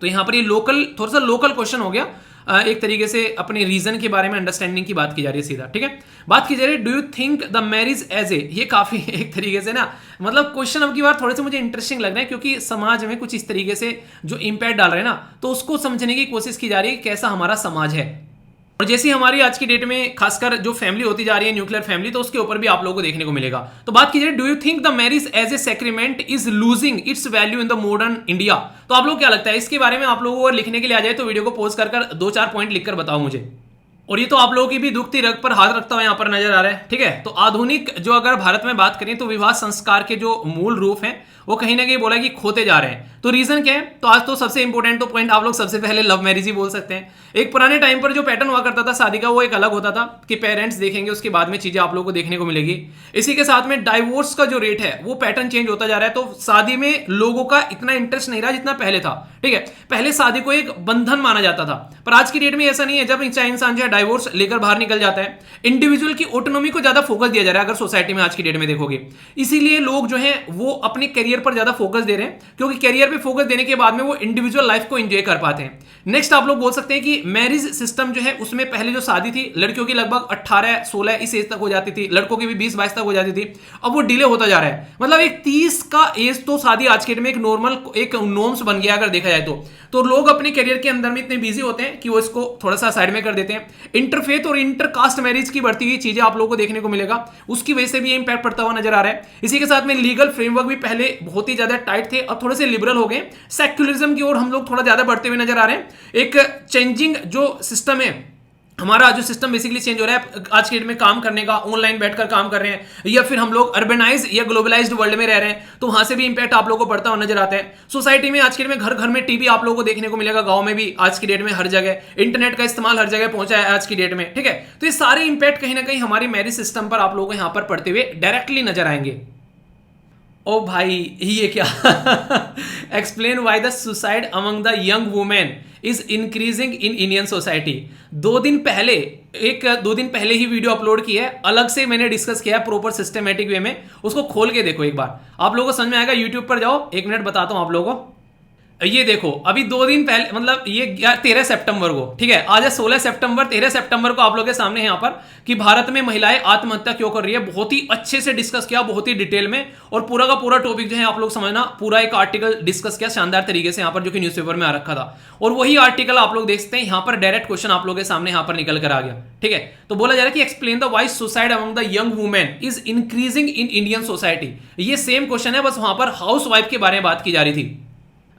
तो यहां पर ये लोकल, थोड़ा सा लोकल क्वेश्चन हो गया। एक तरीके से अपने रीजन के बारे में अंडरस्टैंडिंग की बात की जा रही है सीधा, ठीक है। बात की जा रही है do you think the marriage as a, ये काफी एक तरीके से ना मतलब क्वेश्चन अब की बार थोड़े से मुझे इंटरेस्टिंग लग रहा है, क्योंकि समाज में कुछ इस तरीके से जो इंपैक्ट डाल रहे हैं ना, तो उसको समझने की कोशिश की जा रही है कैसा हमारा समाज है। और जैसी हमारी आज की डेट में खासकर जो फैमिली होती जा रही है न्यूक्लियर फैमिली, तो उसके ऊपर भी आप लोगों को देखने को मिलेगा। तो बात की जाए do you think the marriage as a sacrament is losing its value in the modern India, तो आप लोग क्या लगता है इसके बारे में आप लोगों को लिखने के लिए आ जाए तो वीडियो को पॉज कर 2-4 पॉइंट लिखकर बताओ मुझे। और ये तो आप लोगों की भी दुखती रग पर हाथ रखता हुआ यहां पर नजर आ रहा है, ठीक है। तो आधुनिक जो अगर भारत में बात करें तो विवाह संस्कार के जो मूल रूप हैं वो कहीं ना कहीं बोला कि खोते जा रहे हैं। तो रीजन क्या है, तो आज तो सबसे इंपॉर्टेंट तो पॉइंट आप लोग सबसे पहले लव मैरिज ही बोल सकते हैं। एक पुराने टाइम पर जो पैटर्न हुआ करता था शादी का वो एक अलग होता था कि पेरेंट्स देखेंगे उसके बाद में चीजें आप लोगों को देखने को मिलेगी। इसी के साथ में डाइवोर्स का जो रेट है वो पैटर्न चेंज होता जा रहा है। तो शादी में लोगों का इतना इंटरेस्ट नहीं रहा जितना पहले था, ठीक है। पहले शादी को एक बंधन माना जाता था, पर आज की डेट में ऐसा नहीं है। जब इंसान जो है डाइवोर्स लेकर बाहर निकल जाता है, इंडिविजुअल की ऑटोनॉमी को ज्यादा फोकस दिया जा रहा है अगर सोसाइटी में आज की डेट में देखोगे। इसीलिए लोग जो है वो अपने करियर पर ज्यादा फोकस दे रहे हैं, क्योंकि करियर पे फोकस देने के बाद में वो इंडिविजुअल लाइफ को एंजॉय कर पाते हैं। नेक्स्ट आप लोग बोल सकते हैं कि मैरिज सिस्टम जो है उसमें पहले जो शादी थी लड़कियों की लगभग 18-16 इस एज तक हो जाती थी, लड़कों की भी 20-22 तक हो जाती थी। अब वो डिले होता जा रहा है, मतलब एक 30 का एज तो शादी आज के डेट में एक नॉर्मल एक नॉर्म्स बन गया अगर देखा जाए तो लोग अपने करियर के अंदर में इतने बिजी होते हैं कि वो इसको थोड़ा सा साइड में कर देते हैं। इंटरफेथ और इंटरकास्ट मैरिज की बढ़ती हुई चीजें आप लोगों को देखने को मिलेगा, उसकी वजह से भी इंपैक्ट पड़ता हुआ नजर आ रहा है। इसी के साथ में लीगल फ्रेमवर्क भी पहले बहुत ही ज्यादा टाइट थे, अब थोड़े से लिबरल हो गए। सेक्युलरिज्म की ओर हम लोग थोड़ा ज्यादा बढ़ते हुए नजर आ रहे हैं। एक चेंजिंग जो सिस्टम है हमारा, जो सिस्टम बेसिकली चेंज हो रहा है आज के डेट में काम करने का, ऑनलाइन बैठकर काम कर रहे हैं, या फिर हम लोग अर्बनाइज या ग्लोबलाइज्ड वर्ल्ड में रह रहे हैं, तो वहां से भी इंपैक्ट आप लोगों को पड़ता हुआ नजर आता है। सोसाइटी में आज के डेट में घर घर में टीवी आप लोगों को देखने को मिलेगा, गांव में भी आज की डेट में हर जगह इंटरनेट का इस्तेमाल हर जगह पहुंचा है आज की डेट में, ठीक है। तो ये सारे इंपैक्ट कहीं ना कहीं हमारी मैरिज सिस्टम पर आप लोगों को यहां पर पड़ते हुए डायरेक्टली नजर आएंगे। ओ भाई ये क्या explain why the suicide among the young women is increasing in Indian society. 2 दिन पहले ही वीडियो अपलोड की है, अलग से मैंने डिस्कस किया है प्रॉपर सिस्टमेटिक वे में, उसको खोल के देखो एक बार, आप लोगों को समझ में आएगा। यूट्यूब पर जाओ, 1 मिनट बताता हूं आप लोगों को। ये देखो अभी 2 दिन पहले, मतलब ये 13 सितंबर को, ठीक है, आज है 16 सितंबर, 13 सितंबर को आप लोगों के सामने है यहाँ पर कि भारत में महिलाएं आत्महत्या क्यों कर रही है, बहुत ही अच्छे से डिस्कस किया, बहुत ही डिटेल में, और पूरा का पूरा टॉपिक जो है आप लोग समझना, पूरा एक आर्टिकल डिस्कस किया शानदार तरीके से यहाँ पर, जो कि न्यूज़पेपर में आ रखा था। और वही आर्टिकल आप लोग देख सकते हैं यहाँ पर, डायरेक्ट क्वेश्चन आप लोगों के सामने यहाँ पर निकल कर आ गया, ठीक है। तो बोला जा रहा है कि explain the why suicide among the young women is increasing in Indian society. ये सेम क्वेश्चन है, बस वहां पर हाउस वाइफ के बारे में बात की जा रही थी।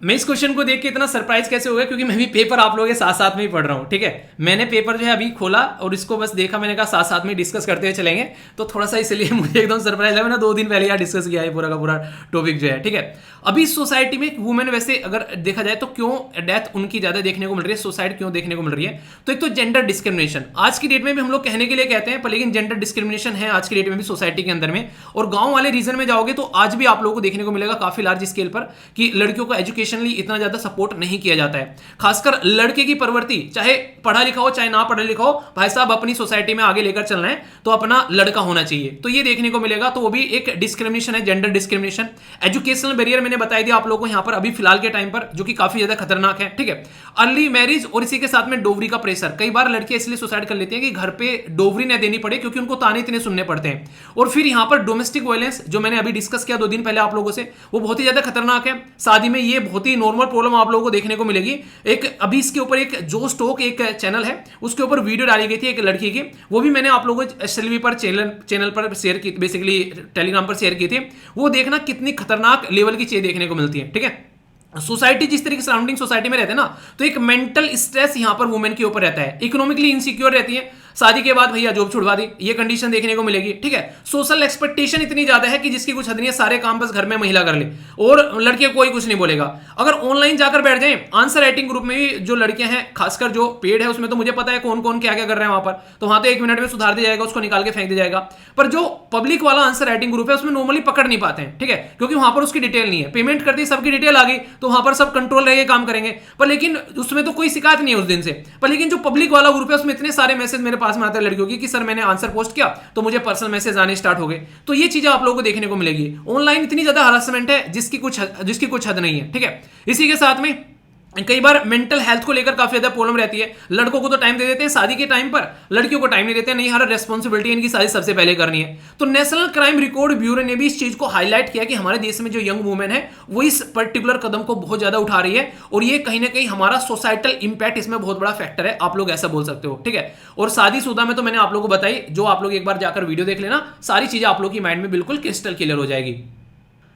मैं इस क्वेश्चन को देख के इतना सरप्राइज कैसे हो गया, क्योंकि मैं भी पेपर आप लोगों के साथ साथ में ही पढ़ रहा हूँ, ठीक है। मैंने पेपर जो है अभी खोला और इसको बस देखा, मैंने कहा साथ साथ में डिस्कस करते हुए चलेंगे, तो थोड़ा सा इसलिए मुझे एकदम सरप्राइज लगा। मैंने 2 दिन पहले यार डिस्कस किया है पूरा का पूरा टॉपिक जो है, ठीक है। अभी सोसाइटी में वुमेन वैसे अगर देखा जाए तो क्यों डेथ उनकी ज्यादा देखने को मिल रही है, सुसाइड क्यों देखने को मिल रही है, तो एक तो जेंडर डिस्क्रिमिनेशन आज की डेट में भी हम लोग कहने के लिए कहते हैं, पर लेकिन जेंडर डिस्क्रिमिनेशन है आज की डेट में भी सोसाइटी के अंदर में। और गांव वाले रीजन में जाओगे तो आज भी आप लोगों को देखने को मिलेगा काफी लार्ज स्केल पर कि लड़कियों को एजुकेशनली इतना ज्यादा सपोर्ट नहीं किया जाता है। खासकर लड़के की प्रवृत्ति, चाहे पढ़ा लिखा हो चाहे ना पढ़ा लिखा हो, भाई साहब अपनी सोसाइटी में आगे लेकर चलना है तो अपना लड़का होना चाहिए, तो ये देखने को मिलेगा। तो वो भी एक डिस्क्रिमिनेशन है, जेंडर डिस्क्रिमिनेशन। एजुकेशनल बैरियर मैंने बताई दिया आप लोगों को यहाँ पर अभी फिलहाल के टाइम पर, जो कि काफी ज्यादा खतरनाक है, ठीक है। अर्ली मैरिज और इसी के साथ में डोवरी का प्रेशर, कई बार लड़के इसलिए सुसाइड कर लेते हैं कि घर पे डोवरी न देनी पड़े, क्योंकि उनको ताने इतने सुनने पड़ते हैं। और फिर यहाँ पर डोमेस्टिक वायलेंस, जो मैंने अभी डिस्कस किया 2 दिन पहले आप लोगों से, वो बहुत ही ज्यादा खतरनाक है। शादी में ये बहुत ही नॉर्मल प्रॉब्लम आप लोगों को देखने को मिलेगी। एक अभी इसके ऊपर एक जो स्टॉक एक चैनल है, उसके ऊपर वीडियो डाली गई थी एक लड़की की, वो भी मैंने आप लोगों को एसएलवी पर चैनल पर शेयर की, बेसिकली टेलीग्राम पर शेयर की थी। वो देखना कितनी खतरनाक लेवल की चीज देखने को मिलती है, ठीक है। सोसाइटी जिस तरीके से सराउंडिंग सोसाइटी में रहते हैं ना, तो एक मेंटल स्ट्रेस यहां पर वुमेन के ऊपर रहता है, इकोनॉमिकली इनसिक्योर रहती है, शादी के बाद भैया जॉब छुड़वा दी, ये कंडीशन देखने को मिलेगी, ठीक है। सोशल एक्सपेक्टेशन इतनी ज्यादा है कि जिसकी कुछ हद नहीं है, सारे काम बस घर में महिला कर ले और लड़के कोई कुछ नहीं बोलेगा। अगर ऑनलाइन जाकर बैठ जाए, आंसर राइटिंग ग्रुप में भी जो लड़कियां हैं, खासकर जो पेड है उसमें तो मुझे पता है कौन कौन क्या क्या कर रहे हैं वहां पर, तो वहां तो 1 मिनट में सुधार दिया जाएगा, उसको निकाल के फेंक दिया जाएगा। पर जो पब्लिक वाला आंसर राइटिंग ग्रुप है उसमें नॉर्मली पकड़ नहीं पाते हैं, ठीक है, क्योंकि वहां पर उसकी डिटेल नहीं है। पेमेंट करती सबकी डिटेल आ गई तो वहां पर सब कंट्रोल रहेगा, काम करेंगे, पर लेकिन उसमें तो कोई शिकायत नहीं है उस दिन से। पर लेकिन जो पब्लिक वाला ग्रुप है उसमें इतने सारे मैसेज मेरे पास में आते हैं लड़कियों की कि सर मैंने आंसर पोस्ट किया तो मुझे पर्सनल मैसेज आने स्टार्ट हो गए। तो ये चीजें आप लोगों को देखने को मिलेगी। ऑनलाइन इतनी ज्यादा हरासमेंट है जिसकी कुछ हद नहीं है, ठीक है। इसी के साथ में कई बार मेंटल हेल्थ को लेकर काफी ज्यादा प्रॉब्लम रहती है। लड़कों को तो टाइम दे देते हैं शादी के टाइम पर, लड़कियों को टाइम नहीं देते हैं, नहीं हर रेस्पॉन्सिबिलिटी इनकी शादी सबसे पहले करनी है। तो नेशनल क्राइम रिकॉर्ड ब्यूरो ने भी इस चीज को हाईलाइट किया कि हमारे देश में जो यंग वुमेन है वो इस पर्टिकुलर कदम को बहुत ज्यादा उठा रही है, और ये कहीं ना कहीं हमारा सोसाइटल इंपैक्ट इसमें बहुत बड़ा फैक्टर है, आप लोग ऐसा बोल सकते हो, ठीक है। और शादीशुदा में तो मैंने आप लोगों को बताई, जो आप लोग एक बार जाकर वीडियो देख लेना, सारी चीजें आप लोग की माइंड में बिल्कुल क्रिस्टल क्लियर हो जाएगी।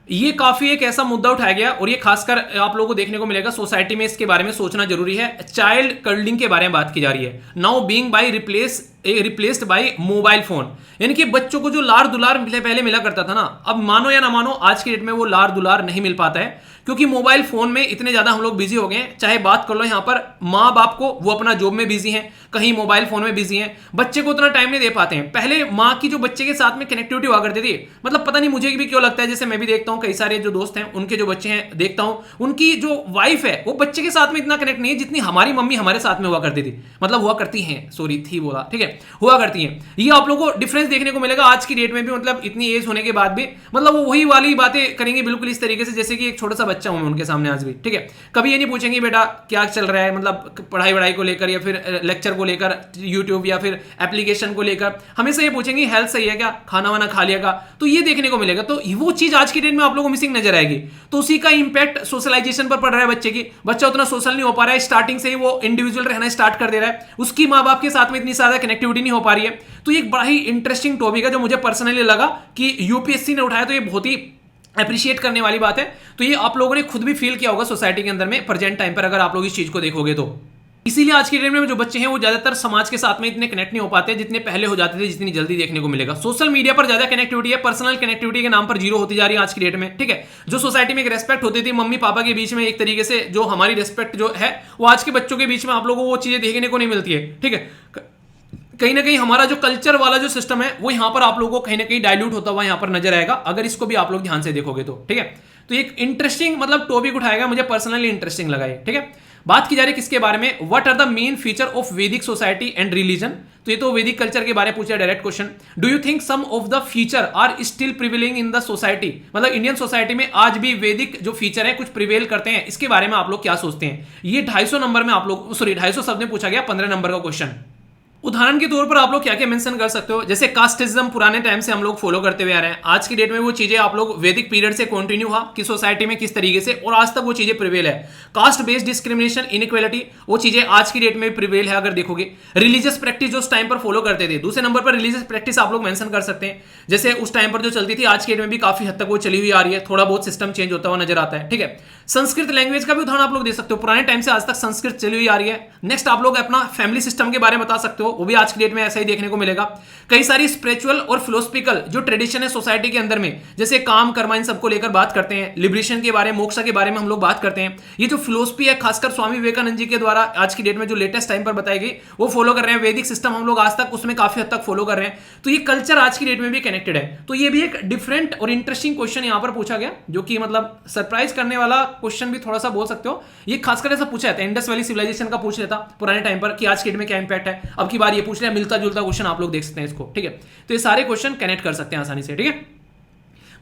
ये काफी एक ऐसा मुद्दा उठाया गया, और ये खासकर आप लोगों को देखने को मिलेगा सोसाइटी में, इसके बारे में सोचना जरूरी है। चाइल्ड कर्लिंग के बारे में बात की जा रही है, now being by replaced by mobile phone, यानी कि बच्चों को जो लाड़ दुलार पहले मिला करता था ना, अब मानो या ना मानो आज की डेट में वो लाड़ दुलार नहीं मिल पाता है, क्योंकि मोबाइल फोन में इतने ज्यादा हम लोग बिजी हो गए हैं। चाहे बात कर लो यहाँ पर माँ बाप को, वो अपना जॉब में बिजी हैं, कहीं मोबाइल फोन में बिजी हैं, बच्चे को उतना टाइम नहीं दे पाते हैं। पहले माँ की जो बच्चे के साथ में कनेक्टिविटी हुआ करती थी, मतलब पता नहीं मुझे भी क्यों लगता है, जैसे मैं भी देखता हूँ कई सारे जो दोस्त हैं उनके जो बच्चे हैं देखता हूँ, उनकी जो वाइफ है वो बच्चे के साथ में इतना कनेक्ट नहीं है जितनी हमारी मम्मी हमारे साथ में हुआ करती थी, मतलब हुआ करती हैं, सॉरी थी बोला, ठीक है, हुआ करती हैं। ये आप लोगों को डिफरेंस देखने को मिलेगा आज की डेट में भी, मतलब इतनी एज होने के बाद भी, मतलब वो वही वाली बातें करेंगे बिल्कुल इस तरीके से जैसे कि एक छोटा सा बच्चा हूं मैं उनके सामने आज भी, ठीक है। कभी ये नहीं पूछेंगे बेटा क्या चल रहा है, मतलब पढ़ाई वढ़ाई को लेकर या फिर लेक्चर को लेकर, यूट्यूब या फिर एप्लीकेशन को लेकर, हमेशा ये पूछेंगे हेल्थ सही है क्या, खाना वाना खा लिया का, तो ये देखने को मिलेगा। तो वो चीज आज की डेट में आप लोगों को मिसिंग नजर आएगी। तो उसी का इंपैक्ट सोशलाइजेशन पर पड़ रहा है बच्चे की, बच्चा उतना सोशल नहीं हो पा रहा है, स्टार्टिंग से ही वो इंडिविजुअल रहना स्टार्ट कर दे रहा है, उसकी माँ बाप के साथ में इतनी ज्यादा कनेक्टिविटी नहीं हो पा रही है। तो ये एक बड़ा ही इंटरेस्टिंग टॉपिक है जो मुझे पर्सनली लगा कि यूपीएससी ने उठाया, तो ये बहुत ही अप्रिशिएट करने वाली बात है। तो ये आप लोगों ने खुद भी फील किया होगा सोसाइटी के अंदर में प्रेजेंट टाइम पर, अगर आप लोग इस चीज को देखोगे तो। इसीलिए आज के डेट में जो बच्चे हैं वो ज्यादातर समाज के साथ में इतने कनेक्ट नहीं हो पाते जितने पहले हो जाते थे, जितनी जल्दी देखने को मिलेगा। सोशल मीडिया पर ज्यादा कनेक्टिविटी है, पर्सनल कनेक्टिविटी के नाम पर जीरो होती जा रही है आज की डेट में, ठीक है। जो सोसाइटी में एक रेस्पेक्ट होती थी मम्मी पापा के बीच में, एक तरीके से जो हमारी रेस्पेक्ट जो है वो आज के बच्चों के बीच में आप लोगों को वो चीजें देखने को नहीं मिलती है, ठीक है। कहीं ना कहीं हमारा जो कल्चर वाला जो सिस्टम है वो यहां पर आप लोगों को कहीं ना कहीं डाइल्यूट होता हुआ यहां पर नजर आएगा, अगर इसको भी आप लोग ध्यान से देखोगे तो, ठीक है। तो एक इंटरेस्टिंग मतलब टॉपिक उठाएगा, मुझे पर्सनली इंटरेस्टिंग लगा ये, ठीक है। बात की जा रही है किसके बारे में, what are the main feature of Vedic society and religion. तो ये तो वैदिक कल्चर के बारे में पूछा direct question. Do you think some of the feature are still prevailing in the society, मतलब इंडियन सोसाइटी में आज भी वैदिक जो फीचर है कुछ प्रिवेल करते हैं, इसके बारे में आप लोग क्या सोचते हैं। ये 250 नंबर में आप लोग, सॉरी 250 शब्द में पूछा गया, 15 नंबर का क्वेश्चन। उदाहरण के तौर पर आप लोग क्या क्या मेंशन कर सकते हो, जैसे कास्टिज्म पुराने टाइम से हम लोग फॉलो करते हुए आ रहे हैं, आज की डेट में वो चीजें आप लोग वैदिक पीरियड से कंटिन्यू हुआ कि सोसाइटी में किस तरीके से, और आज तक वो चीजें प्रिवेल है। कास्ट बेस्ड डिस्क्रिमिनेशन इनइक्वालिटी, वो चीजें आज की डेट में प्रिवेल है अगर देखोगे। रिलीजियस प्रैक्टिस जो उस टाइम पर फॉलो करते थे, दूसरे नंबर पर रिलीजियस प्रैक्टिस आप लोग मेंशन कर सकते हैं, जैसे उस टाइम पर जो चलती थी आज की डेट में भी काफी हद तक वो चली हुई आ रही है, थोड़ा बहुत सिस्टम चेंज होता हुआ नजर आता है, ठीक है। संस्कृत लैंग्वेज का भी उदाहरण आप लोग दे सकते हो, पुराने टाइम से आज तक संस्कृत चली हुई आ रही है। नेक्स्ट आप लोग अपना फैमिली सिस्टम के बारे में बता सकते हो, वो भी आज की डेट में ऐसा ही देखने को मिलेगा। कई सारी स्पिरिचुअल और फिलोसफिकल जो ट्रेडिशन है सोसाइटी के अंदर में, जैसे काम कर्मा इन सबको लेकर बात करते हैं, लिबरेशन के बारे में, मोक्ष के बारे में हम लोग बात करते हैं। ये जो फिलोसफी है खासकर स्वामी विवेकानंद जी के द्वारा आज की डेट में जो लेटेस्ट टाइम पर बताई गई वो फॉलो कर रहे हैं। वैदिक सिस्टम हम लोग आज तक उसमें काफी हद तक फॉलो कर रहे हैं, तो ये कल्चर आज की डेट में भी कनेक्टेड है। तो ये भी एक डिफरेंट और इंटरेस्टिंग क्वेश्चन यहां पर पूछा गया, जो कि मतलब सरप्राइज करने वाला क्वेश्चन भी थोड़ा सा बोल सकते हो। ये खासकर ऐसा पूछा जाता है, इंडस वैली सिविलाइजेशन का पूछ लेता पुराने टाइम पर कि आज की डेट में क्या इंपैक्ट है, अब की बार ये पूछ लिया, मिलता जुलता क्वेश्चन आप लोग देख सकते हैं इसको, ठीक है। तो ये सारे क्वेश्चन कनेक्ट कर सकते हैं आसानी से, ठीक है।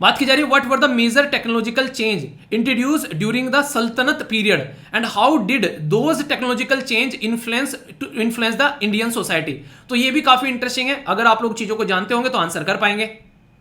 बात की जा रही है what were the major technological change introduce during the sultanate period and how did those technological change influence the Indian society. तो ये भी काफी इंटरेस्टिंग है, अगर आप लोग चीजों को जानते होंगे तो आंसर कर पाएंगे।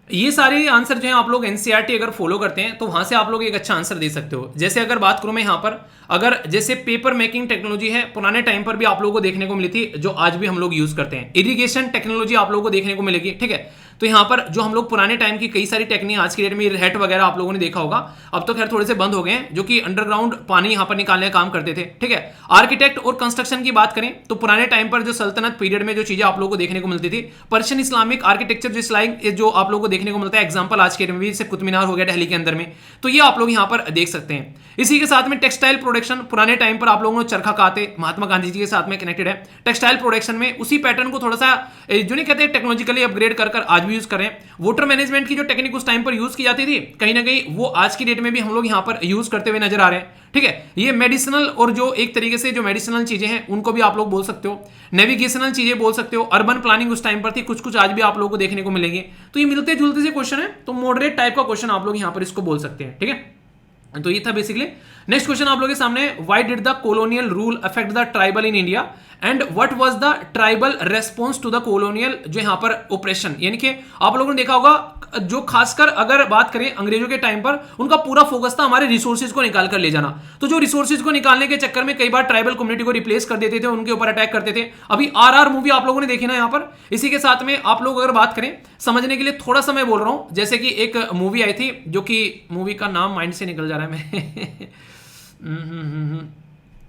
ये सारे आंसर जो है आप लोग एनसीईआरटी अगर फॉलो करते हैं तो वहां से आप लोग एक अच्छा आंसर दे सकते हो। जैसे अगर बात करूं मैं यहाँ पर, अगर जैसे पेपर मेकिंग टेक्नोलॉजी है पुराने टाइम पर भी आप लोगों को देखने को मिली थी, जो आज भी हम लोग यूज करते हैं। इरिगेशन टेक्नोलॉजी आप लोगों को देखने को मिलेगी, ठीक है। तो यहाँ पर जो हम लोग पुराने टाइम की कई सारी टेक्निक आज की डेट में रेट वगैरह आप लोगों ने देखा होगा, अब तो खैर थोड़े से बंद हो गए हैं, जो कि अंडरग्राउंड पानी यहाँ पर निकालने का काम करते थे, ठीक है। आर्किटेक्ट और कंस्ट्रक्शन की बात करें तो पुराने टाइम पर जो सल्तनत पीरियड में जो चीजें आप लोगों को देखने को मिलती थी, पर्शियन इस्लामिक आर्किटेक्चर जो आप लोगों को देखने को मिलता है, एग्जाम्पल आज के डेट में भी जैसे कुतुब मीनार हो गया दिल्ली के अंदर में, तो ये आप लोग यहाँ पर देख सकते हैं। इसी के साथ में टेक्सटाइल प्रोडक्शन, पुराने टाइम पर आप लोगों ने चरखा काते, महात्मा गांधी जी के साथ में कनेक्टेड है। टेक्सटाइल प्रोडक्शन में उसी पैटर्न को थोड़ा सा जो नहीं कहते टेक्नोलॉजिकली अपग्रेड कर आज भी यूज कर रहे हैं। वाटर मैनेजमेंट की जो टेक्निक उस टाइम पर यूज की जाती थी, कहीं ना कहीं वो आज की डेट में भी हम लोग यहाँ पर यूज करते हुए नजर आ रहे हैं, ठीक है। ये मेडिसिनल और जो एक तरीके से जो मेडिसिनल चीजें हैं उनको भी आप लोग बोल सकते हो, नेविगेशनल चीजें बोल सकते हो। अर्बन प्लानिंग उस टाइम पर थी, कुछ कुछ आज भी आप लोगों को देखने को मिलेंगे। तो ये मिलते जुलते से क्वेश्चन है, तो मॉडरेट टाइप का क्वेश्चन आप लोग यहाँ पर इसको बोल सकते हैं, ठीक है। तो ये था बेसिकली। नेक्स्ट क्वेश्चन आप लोगों के सामने, why did the colonial rule affect the tribal in India and what was the tribal response to the colonial जो यहां पर ऑपरेशन। यानी कि आप लोगों ने देखा होगा जो खासकर अगर बात करें अंग्रेजों के टाइम पर, उनका पूरा फोकस था हमारे रिसोर्सेज को निकाल कर ले जाना। तो जो रिसोर्सेज को निकालने के चक्कर में कई बार ट्राइबल कम्युनिटी को रिप्लेस कर देते थे, उनके ऊपर अटैक करते थे। अभी आरआर मूवी आप लोगों ने देखी ना यहाँ पर। इसी के साथ में आप लोग अगर बात करें समझने के लिए, थोड़ा सा मैं बोल रहा हूं, जैसे कि एक मूवी आई थी जो कि मूवी का नाम माइंड से निकल जा रहा है मैं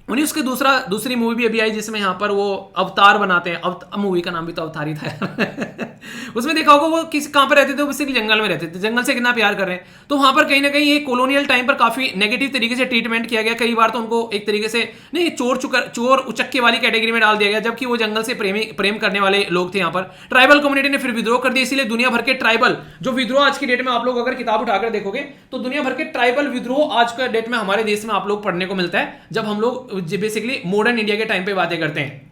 उन्हीं उसके दूसरी मूवी भी अभी आई जिसमें यहाँ पर वो अवतार बनाते हैं। मूवी का नाम भी तो अवतार ही था उसमें देखा होगा वो कहाँ पर रहते थे, वो बेसिकली जंगल में रहते थे, जंगल से कितना प्यार कर रहे हैं। तो वहां पर कहीं ना कहीं ये कॉलोनियल टाइम पर काफी नेगेटिव तरीके से ट्रीटमेंट किया गया। कई बार तो उनको एक तरीके से नहीं चोर उचक्के वाली कैटेगरी में डाल दिया गया, जबकि वो जंगल से प्रेम करने वाले लोग थे। यहाँ पर ट्राइबल कम्युनिटी ने फिर विद्रोह कर दिया। इसीलिए दुनिया भर के ट्राइबल जो विद्रोह आज की डेट में आप लोग अगर किताब उठाकर देखोगे तो दुनिया भर के ट्राइबल विद्रोह आज के डेट में हमारे देश में आप लोग पढ़ने को मिलता है, जब हम लोग बेसिकली मॉडर्न इंडिया के टाइम पे बातें करते हैं।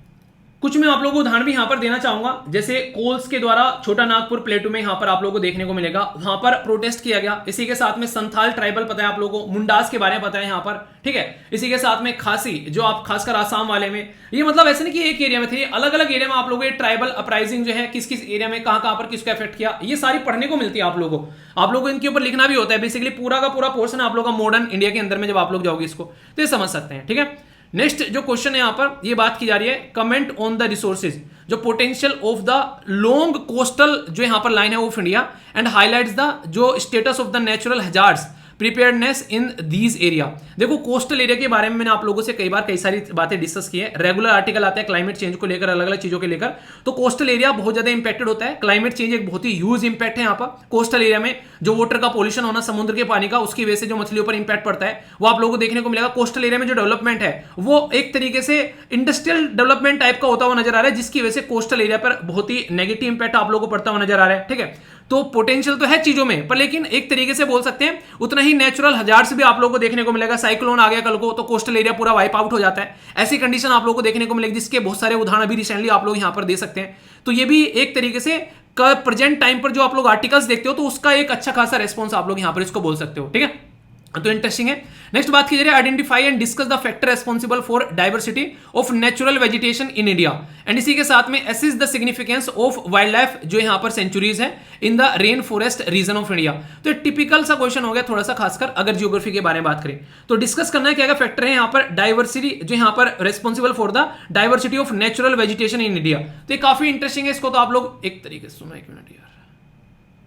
कुछ मैं आप लोगों को उदाहरण भी यहां पर देना चाहूंगा, जैसे कोल्स के द्वारा छोटा नागपुर प्लेटू में यहां पर आप लोगों को देखने को मिलेगा, वहां पर प्रोटेस्ट किया गया। इसी के साथ में संथाल ट्राइबल पता है आप लोगों को, मुंडास के बारे में पता है यहां पर, ठीक है। इसी के साथ में खासी जो आप खासकर आसाम वाले में, ये मतलब ऐसे नहीं कि एक एरिया में थे, अलग अलग एरिया में आप लोगों को ट्राइबल अपराइजिंग जो है किस किस एरिया में कहां पर किसको अफेक्ट किया, ये सारी पढ़ने को मिलती है आप लोगों को। आप लोगों को इनके ऊपर लिखना भी होता है। बेसिकली पूरा का पूरा पोर्शन आप लोगों का मॉडर्न इंडिया के अंदर में जब आप लोग जाओगे इसको तो ये समझ सकते हैं, ठीक है। नेक्स्ट जो क्वेश्चन है यहां पर ये बात की जा रही है, कमेंट ऑन द रिसोर्सेज, जो potential of the long coastal जो यहां पर लाइन है of India and highlights the जो status of the natural hazards preparedness in these area. देखो कोस्टल एरिया के बारे में मैंने आप लोगों से कई बार कई सारी बातें डिस्कस की है, रेगुलर आर्टिकल आते हैं क्लाइमेट चेंज को लेकर, अलग अलग चीजों के लेकर। तो कोस्टल एरिया बहुत ज्यादा इंपैक्टेड होता है। क्लाइमेट चेंज एक बहुत ही ह्यूज इंपैक्ट है यहाँ पर कोस्टल एरिया में। जो वाटर का पॉल्यूशन होना समुद्र के पानी का, उसकी वजह से जो मछलियों पर इंपैक्ट पड़ता है वो आप लोगों को देखने को मिलेगा। कोस्टल एरिया में जो डेवलपमेंट है वो एक तरीके से इंडस्ट्रियल डेवलपमेंट टाइप का होता हुआ नजर आ रहा है, जिसकी वजह से कोस्टल एरिया पर बहुत ही नेगेटिव इंपैक्ट आप लोगों को पड़ता हुआ नजर आ रहा है, ठीक है। तो पोटेंशियल तो है चीजों में, पर लेकिन एक तरीके से बोल सकते हैं उतना ही नेचुरल हजार्ड्स भी आप लोगों को देखने को मिलेगा। साइक्लोन आ गया कल को तो कोस्टल एरिया पूरा वाइप आउट हो जाता है, ऐसी कंडीशन आप लोगों को देखने को मिलेगी, जिसके बहुत सारे उदाहरण अभी रिसेंटली आप लोग यहां पर दे सकते हैं। तो ये भी एक तरीके से प्रेजेंट टाइम पर जो आप लोग आर्टिकल्स देखते हो तो उसका एक अच्छा खासा रेस्पॉन्स आप लोग यहां पर इसको बोल सकते हो, ठीक है। तो इंटरेस्टिंग है। नेक्स्ट बात की जा रही है, identify and discuss the factor responsible for diversity of natural vegetation in India and इसी के साथ में assess the significance of wild life जो यहां पर सेंचुरीज है in the rain forest region of India. तो टिपिकल सा क्वेश्चन हो गया थोड़ा सा, खासकर अगर जियोग्राफी के बारे में बात करें तो डिस्कस करना है क्या फैक्टर है यहां पर डाइवर्सिटी जो यहां पर responsible for the diversity of natural vegetation in India. तो ये काफी इंटरेस्टिंग है, इसको तो आप लोग एक तरीके से सुनो, एक मिनट यार।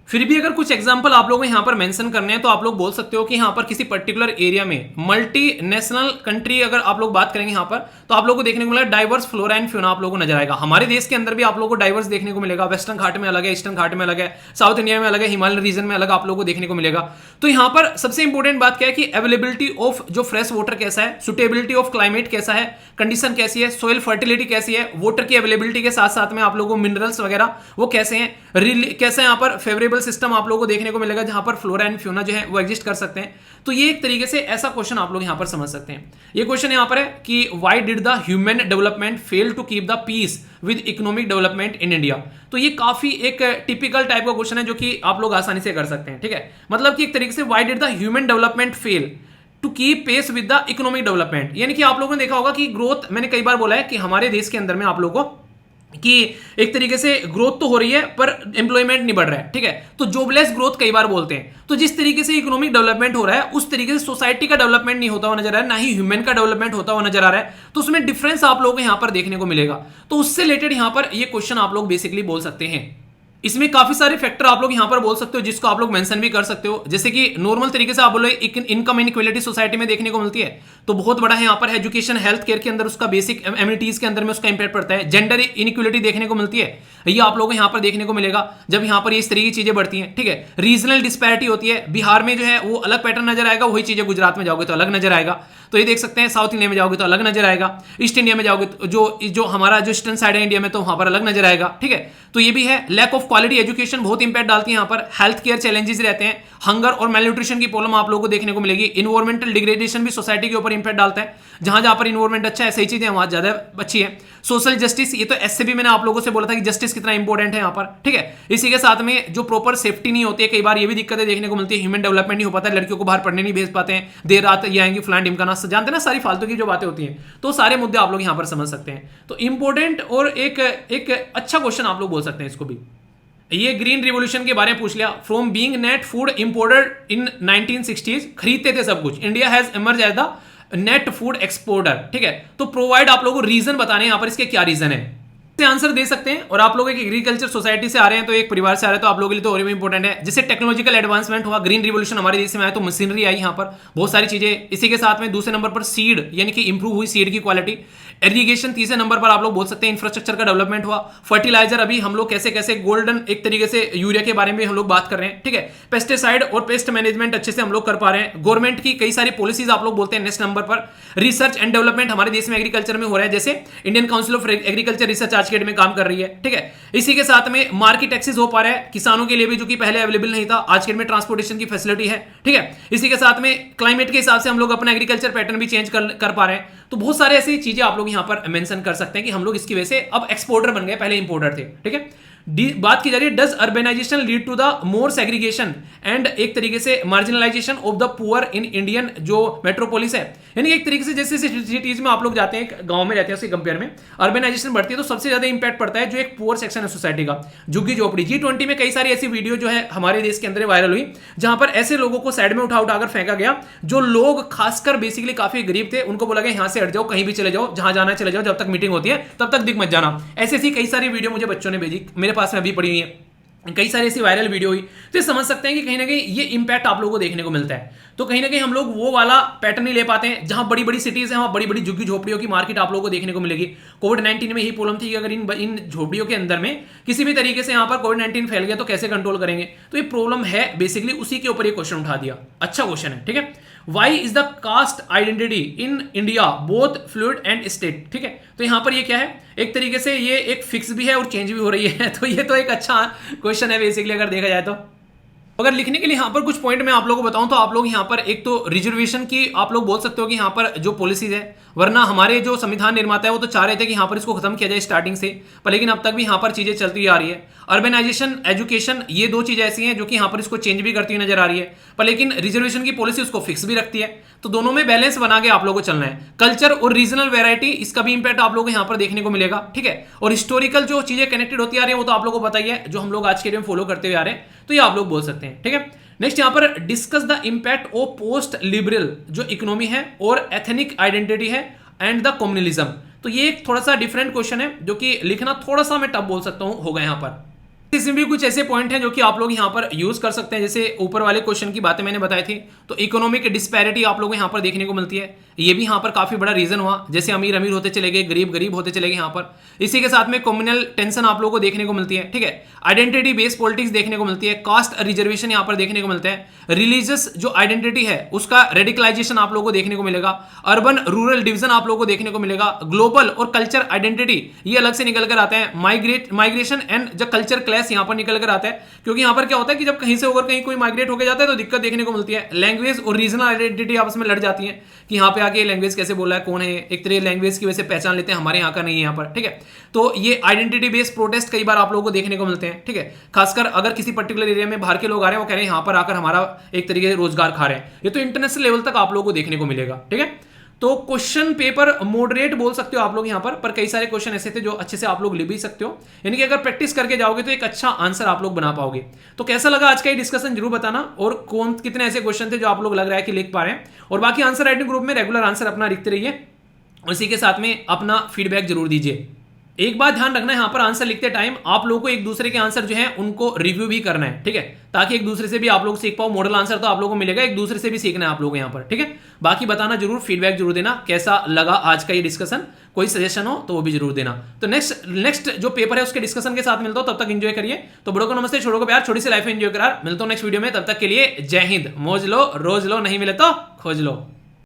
फिर भी अगर कुछ एग्जांपल आप लोगों को यहां पर मेंशन करने हैं तो आप लोग बोल सकते हो कि यहां पर किसी पर्टिकुलर एरिया में मल्टीनेशनल कंट्री अगर आप लोग बात करेंगे यहां पर तो आप लोगों को देखने को मिलेगा डाइवर्स फ्लोरा एंड फ्यूना आप लोगों को नजर आएगा। हमारे देश के अंदर भी आप लोगों को डाइवर्स देखने को मिलेगा, वेस्टर्न घाट में अलग है, ईस्टर्न घाट में अलग है, साउथ इंडिया में अलग है, हिमालय रीजन में अलग आप लोगों को देखने को मिलेगा। तो यहां पर सबसे इंपॉर्टेंट बात क्या है कि अवेलेबिलिटी ऑफ जो फ्रेश वाटर कैसा है, सुटेबिलिटी ऑफ क्लाइमेट कैसा है, कंडीशन कैसी है, सोइल फर्टिलिटी कैसी है, वाटर की अवेलेबिलिटी के साथ साथ में आप लोगों को मिनरल्स वगैरह वो कैसे हैं, कैसे यहाँ पर फेवरेबल सिस्टम आप लोगों को देखने को मिलेगा जहां पर फ्लोरा एंड फ्यूना जो है वो एग्जिस्ट कर सकते हैं। तो ये एक तरीके से ऐसा क्वेश्चन आप लोग यहां पर समझ सकते हैं। ये क्वेश्चन यहां पर है कि why did the human development fail to keep the peace with economic development in India. तो ये काफी एक टिपिकल टाइप का क्वेश्चन है जो कि आप लोग आसानी से कर सकते हैं, ठीक है। मतलब कि एक तरीके से why did the human development fail to keep pace with the economic development. यानी कि आप लोगों ने देखा होगा कि ग्रोथ, मैंने कई बार बोला है कि हमारे देश के अंदर में आप लोगों को कि एक तरीके से ग्रोथ तो हो रही है पर एम्प्लॉयमेंट नहीं बढ़ रहा है, ठीक है। तो जॉबलेस ग्रोथ कई बार बोलते हैं। तो जिस तरीके से इकोनॉमिक डेवलपमेंट हो रहा है उस तरीके से सोसाइटी का डेवलपमेंट नहीं होता हुआ नजर आ रहा है, ना ही ह्यूमन का डेवलपमेंट होता हुआ नजर आ रहा है। तो उसमें डिफरेंस आप लोगों को यहां पर देखने को मिलेगा। तो उससे रिलेटेड यहां पर ये क्वेश्चन आप लोग बेसिकली बोल सकते हैं। इसमें काफी सारे फैक्टर आप लोग यहां पर बोल सकते हो जिसको आप लोग मेंशन भी कर सकते हो, जैसे कि नॉर्मल तरीके से आप बोलो इनकम इनइक्वालिटी सोसाइटी में देखने को मिलती है तो बहुत बड़ा है यहां पर एजुकेशन हेल्थ केयर के अंदर उसका बेसिक एमिनिटीज के अंदर में उसका इंपैक्ट पड़ता है। जेंडर इनइक्वालिटी देखने को मिलती है, ये आप लोगों को यहां पर देखने को मिलेगा जब यहां पर इस तरीके की चीजें बढ़ती हैं, ठीक है। रीजनल डिस्पैरिटी होती है, बिहार में जो है वो अलग पैटर्न नजर आएगा, वही चीजें गुजरात में जाओगे तो अलग नजर आएगा। तो ये देख सकते हैं, साउथ इंडिया में जाओगे तो अलग नजर आएगा, ईस्ट इंडिया में जाओगे तो जो हमारा जो ईस्टर्न साइड है इंडिया में, तो वहां पर अलग नजर आएगा। ठीक है, तो ये भी है। लैक ऑफ क्वालिटी एजुकेशन बहुत इंपैक्ट डालती है यहाँ पर। हेल्थ केयर चैलेंजेस रहते हैं, हंगर और मेलन्यूट्रिशन की प्रॉब्लम आप लोगों को देखने को मिलेगी। इन्वायरमेंटल डिग्रेडेशन भी सोसाइटी के ऊपर इंपैक्ट डालता है। जहां जहां पर इन्वायरमेंट अच्छा है, सही चीजें वहां ज्यादा अच्छी है। सोशल जस्टिस, ये तो ऐसे भी मैंने आप लोगों से बोला था कि जस्टिस कितना इंपॉर्टेंट है यहाँ पर। ठीक है, इसी के साथ में जो प्रॉपर सेफ्टी नहीं होती है, कई बार ये भी दिक्कतें देखने को मिलती है, ह्यूमन डेवलपमेंट नहीं हो पाता है, लड़कियों को बाहर पढ़ने नहीं भेज पाते हैं, देर रात ये आएंगी फलान ढिमकाना, जानते हैं ना सारी फालतू की जो बातें होती हैं। तो सारे मुद्दे आप लोग यहाँ पर समझ सकते हैं। तो इंपॉर्टेंट और एक अच्छा क्वेश्चन आप लोग बोल सकते हैं इसको भी। ये ग्रीन रिवोल्यूशन के बारे में पूछ लिया। From being net food imported in 1960s, खरीदते थे सब कुछ, India has emerge as the net food exporter. ठीक है, तो प्रोवाइड आप लोगों को रीजन बताने यहाँ पर इसके क्या रीजन है, से आंसर दे सकते हैं। और आप लोग एक एग्रीकल्चर सोसाइटी से आ रहे हैं, तो एक परिवार से आ रहे हैं, तो आप लोगों के लिए तो और भी इंपॉर्टेंट है। जैसे टेक्नोलॉजिकल एडवांसमेंट हुआ, ग्रीन रिवोल्यूशन हमारे देश में आया तो मशीनरी आई यहाँ पर, बहुत सारी चीजें। इसी के साथ में दूसरे नंबर पर सीड, यानी कि इंप्रूव हुई सीड की क्वालिटी। इरिगेशन तीसरे नंबर पर आप लोग बोल सकते हैं, इंफ्रास्ट्रक्चर का डेवलपमेंट हुआ। फर्टिलाइजर, अभी हम लोग कैसे कैसे गोल्डन एक तरीके से यूरिया के बारे में हम लोग बात कर रहे हैं। ठीक है, पेस्टिसाइड और पेस्ट मैनेजमेंट अच्छे से हम लोग कर पा रहे हैं। गवर्नमेंट की कई सारी पॉलिसीज आप लोग बोलते हैं नेक्स्ट नंबर पर। रिसर्च एंड डेवलपमेंट हमारे देश में एग्रीकल्चर में हो रहा है, जैसे Indian council of agriculture research आज के डेट में काम कर रही है। ठीक है, इसी के साथ में मार्केट एक्सेस हो पा रहा है किसानों के लिए भी, जो कि पहले अवेलेबल नहीं था, आज के डेट में ट्रांसपोर्टेशन की फैसिलिटी है। ठीक है, इसी के साथ में क्लाइमेट के हिसाब से हम लोग अपना एग्रीकल्चर पैटर्न भी चेंज कर पा रहे हैं। तो बहुत सारे ऐसी चीजें आप लोग यहां पर मेंशन कर सकते हैं कि हम लोग इसकी वजह से अब एक्सपोर्टर बन गए, पहले इंपोर्टर थे। ठीक है, बात की जा रही है, does urbanisation lead to the more segregation and एक तरीके से marginalisation of the poor in Indian जो मेट्रोपोलिस है, यानी एक तरीके से जैसे सिटीज में आप लोग जाते हैं, गांव में रहते हैं, उसके कंपेयर में अर्बेनाइजेशन बढ़ती है तो सबसे ज्यादा इंपैक्ट पड़ता है जो एक पुअर सेक्शन है सोसाइटी का, झुग्गी झोपड़ी। G20 में कई सारी ऐसी वीडियो जो है हमारे देश के अंदर वायरल हुई, जहां पर ऐसे लोगों को साइड में उठाकर फेंका गया, जो लोग खासकर बेसिकली काफी गरीब थे, उनको बोला गया यहां से हट जाओ, कहीं भी चले जाओ, जहां जाना चले जाओ, जब तक मीटिंग होती है तब तक दिख मत जाना। ऐसी कई सारी वीडियो मुझे बच्चों ने भेजी, मेरे पास में अभी पड़ी हुई है, कई सारी ऐसी वायरल वीडियो हुई। तो समझ सकते हैं कि कहीं ना कहीं ये इंपैक्ट आप लोगों को देखने को मिलता है। तो कहीं ना कहीं हम लोग वो वाला पैटर्न नहीं ले पाते हैं, जहां बड़ी बड़ी सिटीज हैं वहां बड़ी बड़ी झुग्गी झोपड़ियों की मार्केट आप लोगों को देखने को मिलेगी। कोविड-19 में यही प्रॉब्लम थी कि अगर इन झोपड़ियों के अंदर में किसी भी तरीके से यहां पर कोविड-19 फैल गया तो कैसे कंट्रोल करेंगे। तो ये प्रॉब्लम है बेसिकली, उसी के ऊपर ये क्वेश्चन उठा दिया। अच्छा क्वेश्चन है। ठीक है, why is the caste identity in India both fluid and state. ठीक है, तो यहां पर ये क्या है, एक तरीके से ये एक फिक्स भी है और चेंज भी हो रही है। तो ये तो एक अच्छा क्वेश्चन है बेसिकली अगर देखा जाए तो। अगर लिखने के लिए यहाँ पर कुछ पॉइंट मैं आप लोगों को बताऊं तो आप लोग यहाँ पर एक तो रिजर्वेशन की आप लोग बोल सकते हो कि यहाँ पर जो पॉलिसीज है, वरना हमारे जो संविधान निर्माता है वो तो चाह रहे थे कि यहाँ पर इसको खत्म किया जाए स्टार्टिंग से, पर लेकिन अब तक भी यहाँ पर चीजें चलती आ रही है। अर्बेनाइजेशन, एजुकेशन, ये दो चीजें ऐसी हैं जो कि यहाँ पर इसको चेंज भी करती हुई नजर आ रही है, पर लेकिन रिजर्वेशन की पॉलिसी उसको फिक्स भी रखती है। तो दोनों में बैलेंस बना के आप लोगों को चलना है। कल्चर और रीजनल वैरायटी, इसका भी इंपैक्ट आप लोगों को यहाँ पर देखने को मिलेगा। ठीक है, और हिस्टोरिकल जो चीजें कनेक्टेड होती आ रही है वो तो आप लोगों को पता ही है, जो हम लोग आज के दिन फॉलो करते हुए आ रहे हैं, तो ये आप लोग बोल सकते हैं। ठीक है, नेक्स्ट यहाँ पर discuss the impact of post liberal जो इकोनॉमी है और एथनिक आइडेंटिटी है एंड द कम्युनलिज्म। तो ये एक थोड़ा सा डिफरेंट क्वेश्चन है जो कि लिखना थोड़ा सा मैं टफ बोल सकता हूं होगा यहाँ पर। इसमें भी कुछ ऐसे पॉइंट हैं जो कि आप लोग यहाँ पर यूज कर सकते हैं, जैसे ऊपर वाले क्वेश्चन की बातें मैंने बताई थी। तो इकोनॉमिक डिस्पैरिटी आप लोगों को यहाँ पर देखने को मिलती है, ये भी यहाँ पर काफी बड़ा रीजन हुआ, जैसे अमीर अमीर होते चले गए, गरीब गरीब होते चले गए यहाँ पर। इसी के साथ में कम्युनल टेंशन आप लोगों को देखने को मिलती है। ठीक है, आइडेंटिटी बेस्ड पॉलिटिक्स देखने को मिलती है, कास्ट रिजर्वेशन यहाँ पर देखने को मिलता है, रिलीजियस जो आइडेंटिटी है उसका रेडिकलाइजेशन आप लोगों को देखने को मिलेगा, अर्बन रूरल डिवीजन आप लोगों को देखने को मिलेगा, ग्लोबल और कल्चर आइडेंटिटी ये अलग से निकल कर आते हैं, माइग्रेशन एंड जो कल्चर क्लैश यहाँ पर निकल कर आता है, क्योंकि यहाँ पर क्या होता है कि जब कहीं से होकर कहीं कोई माइग्रेट होकर जाता है तो दिक्कत देखने को मिलती है। लैंग्वेज और रीजनल आइडेंटिटी आपस में लड़ जाती है कि यहाँ पे आके लैंग्वेज कैसे बोला है, कौन है, एक तरह लैंग्वेज की वजह से पहचान लेते हैं, हमारे यहाँ का नहीं है यहाँ पर। ठीक है, तो ये आइडेंटिटी बेस्ड प्रोटेस्ट कई बार आप लोगों को देखने को मिलते हैं। ठीक है, खासकर अगर किसी पर्टिकुलर एरिया में बाहर के लोग आ रहे हैं, वो कह रहे हैं यहाँ पर आकर हमारा एक तरीके से रोजगार खा रहे हैं, ये तो इंटरनेशनल लेवल तक आप लोगों को देखने को मिलेगा। ठीक है, तो क्वेश्चन पेपर मॉडरेट बोल सकते हो आप लोग यहाँ पर कई सारे क्वेश्चन ऐसे थे जो अच्छे से आप लोग लिख भी सकते हो, यानी कि अगर प्रैक्टिस करके जाओगे तो एक अच्छा आंसर आप लोग बना पाओगे। तो कैसा लगा आज का ये डिस्कशन जरूर बताना, और कौन कितने ऐसे क्वेश्चन थे जो आप लोग लग रहा है कि लिख पा रहे हैं, और बाकी आंसर राइटिंग ग्रुप में रेगुलर आंसर अपना लिखते रहिए, उसी के साथ में अपना फीडबैक जरूर दीजिए। एक बात ध्यान रखना है, यहाँ पर आंसर लिखते टाइम आप लोगों को एक दूसरे के आंसर जो है उनको रिव्यू भी करना है। ठीक है, ताकि एक दूसरे से भी आप लोग सीख पाओ, मॉडल आंसर तो आप लोगों को मिलेगा, एक दूसरे से भी सीखना है आप लोगों यहाँ पर। ठीक है, बाकी बताना जरूर, फीडबैक जरूर देना कैसा लगा आज का ये डिस्कशन, कोई सजेशन हो तो वो भी जरूर देना। तो नेक्स्ट जो पेपर है उसके डिस्कशन के साथ मिलता हूं, तब तक एंजॉय करिए। तो बड़ों को नमस्ते, छोड़ों को प्यार, छोटी सी लाइफ एंजॉय करा, मिलता हूं नेक्स्ट वीडियो में, तब तक के लिए जय हिंद। मौज लो रोज लो, नहीं मिले तो खोज लो।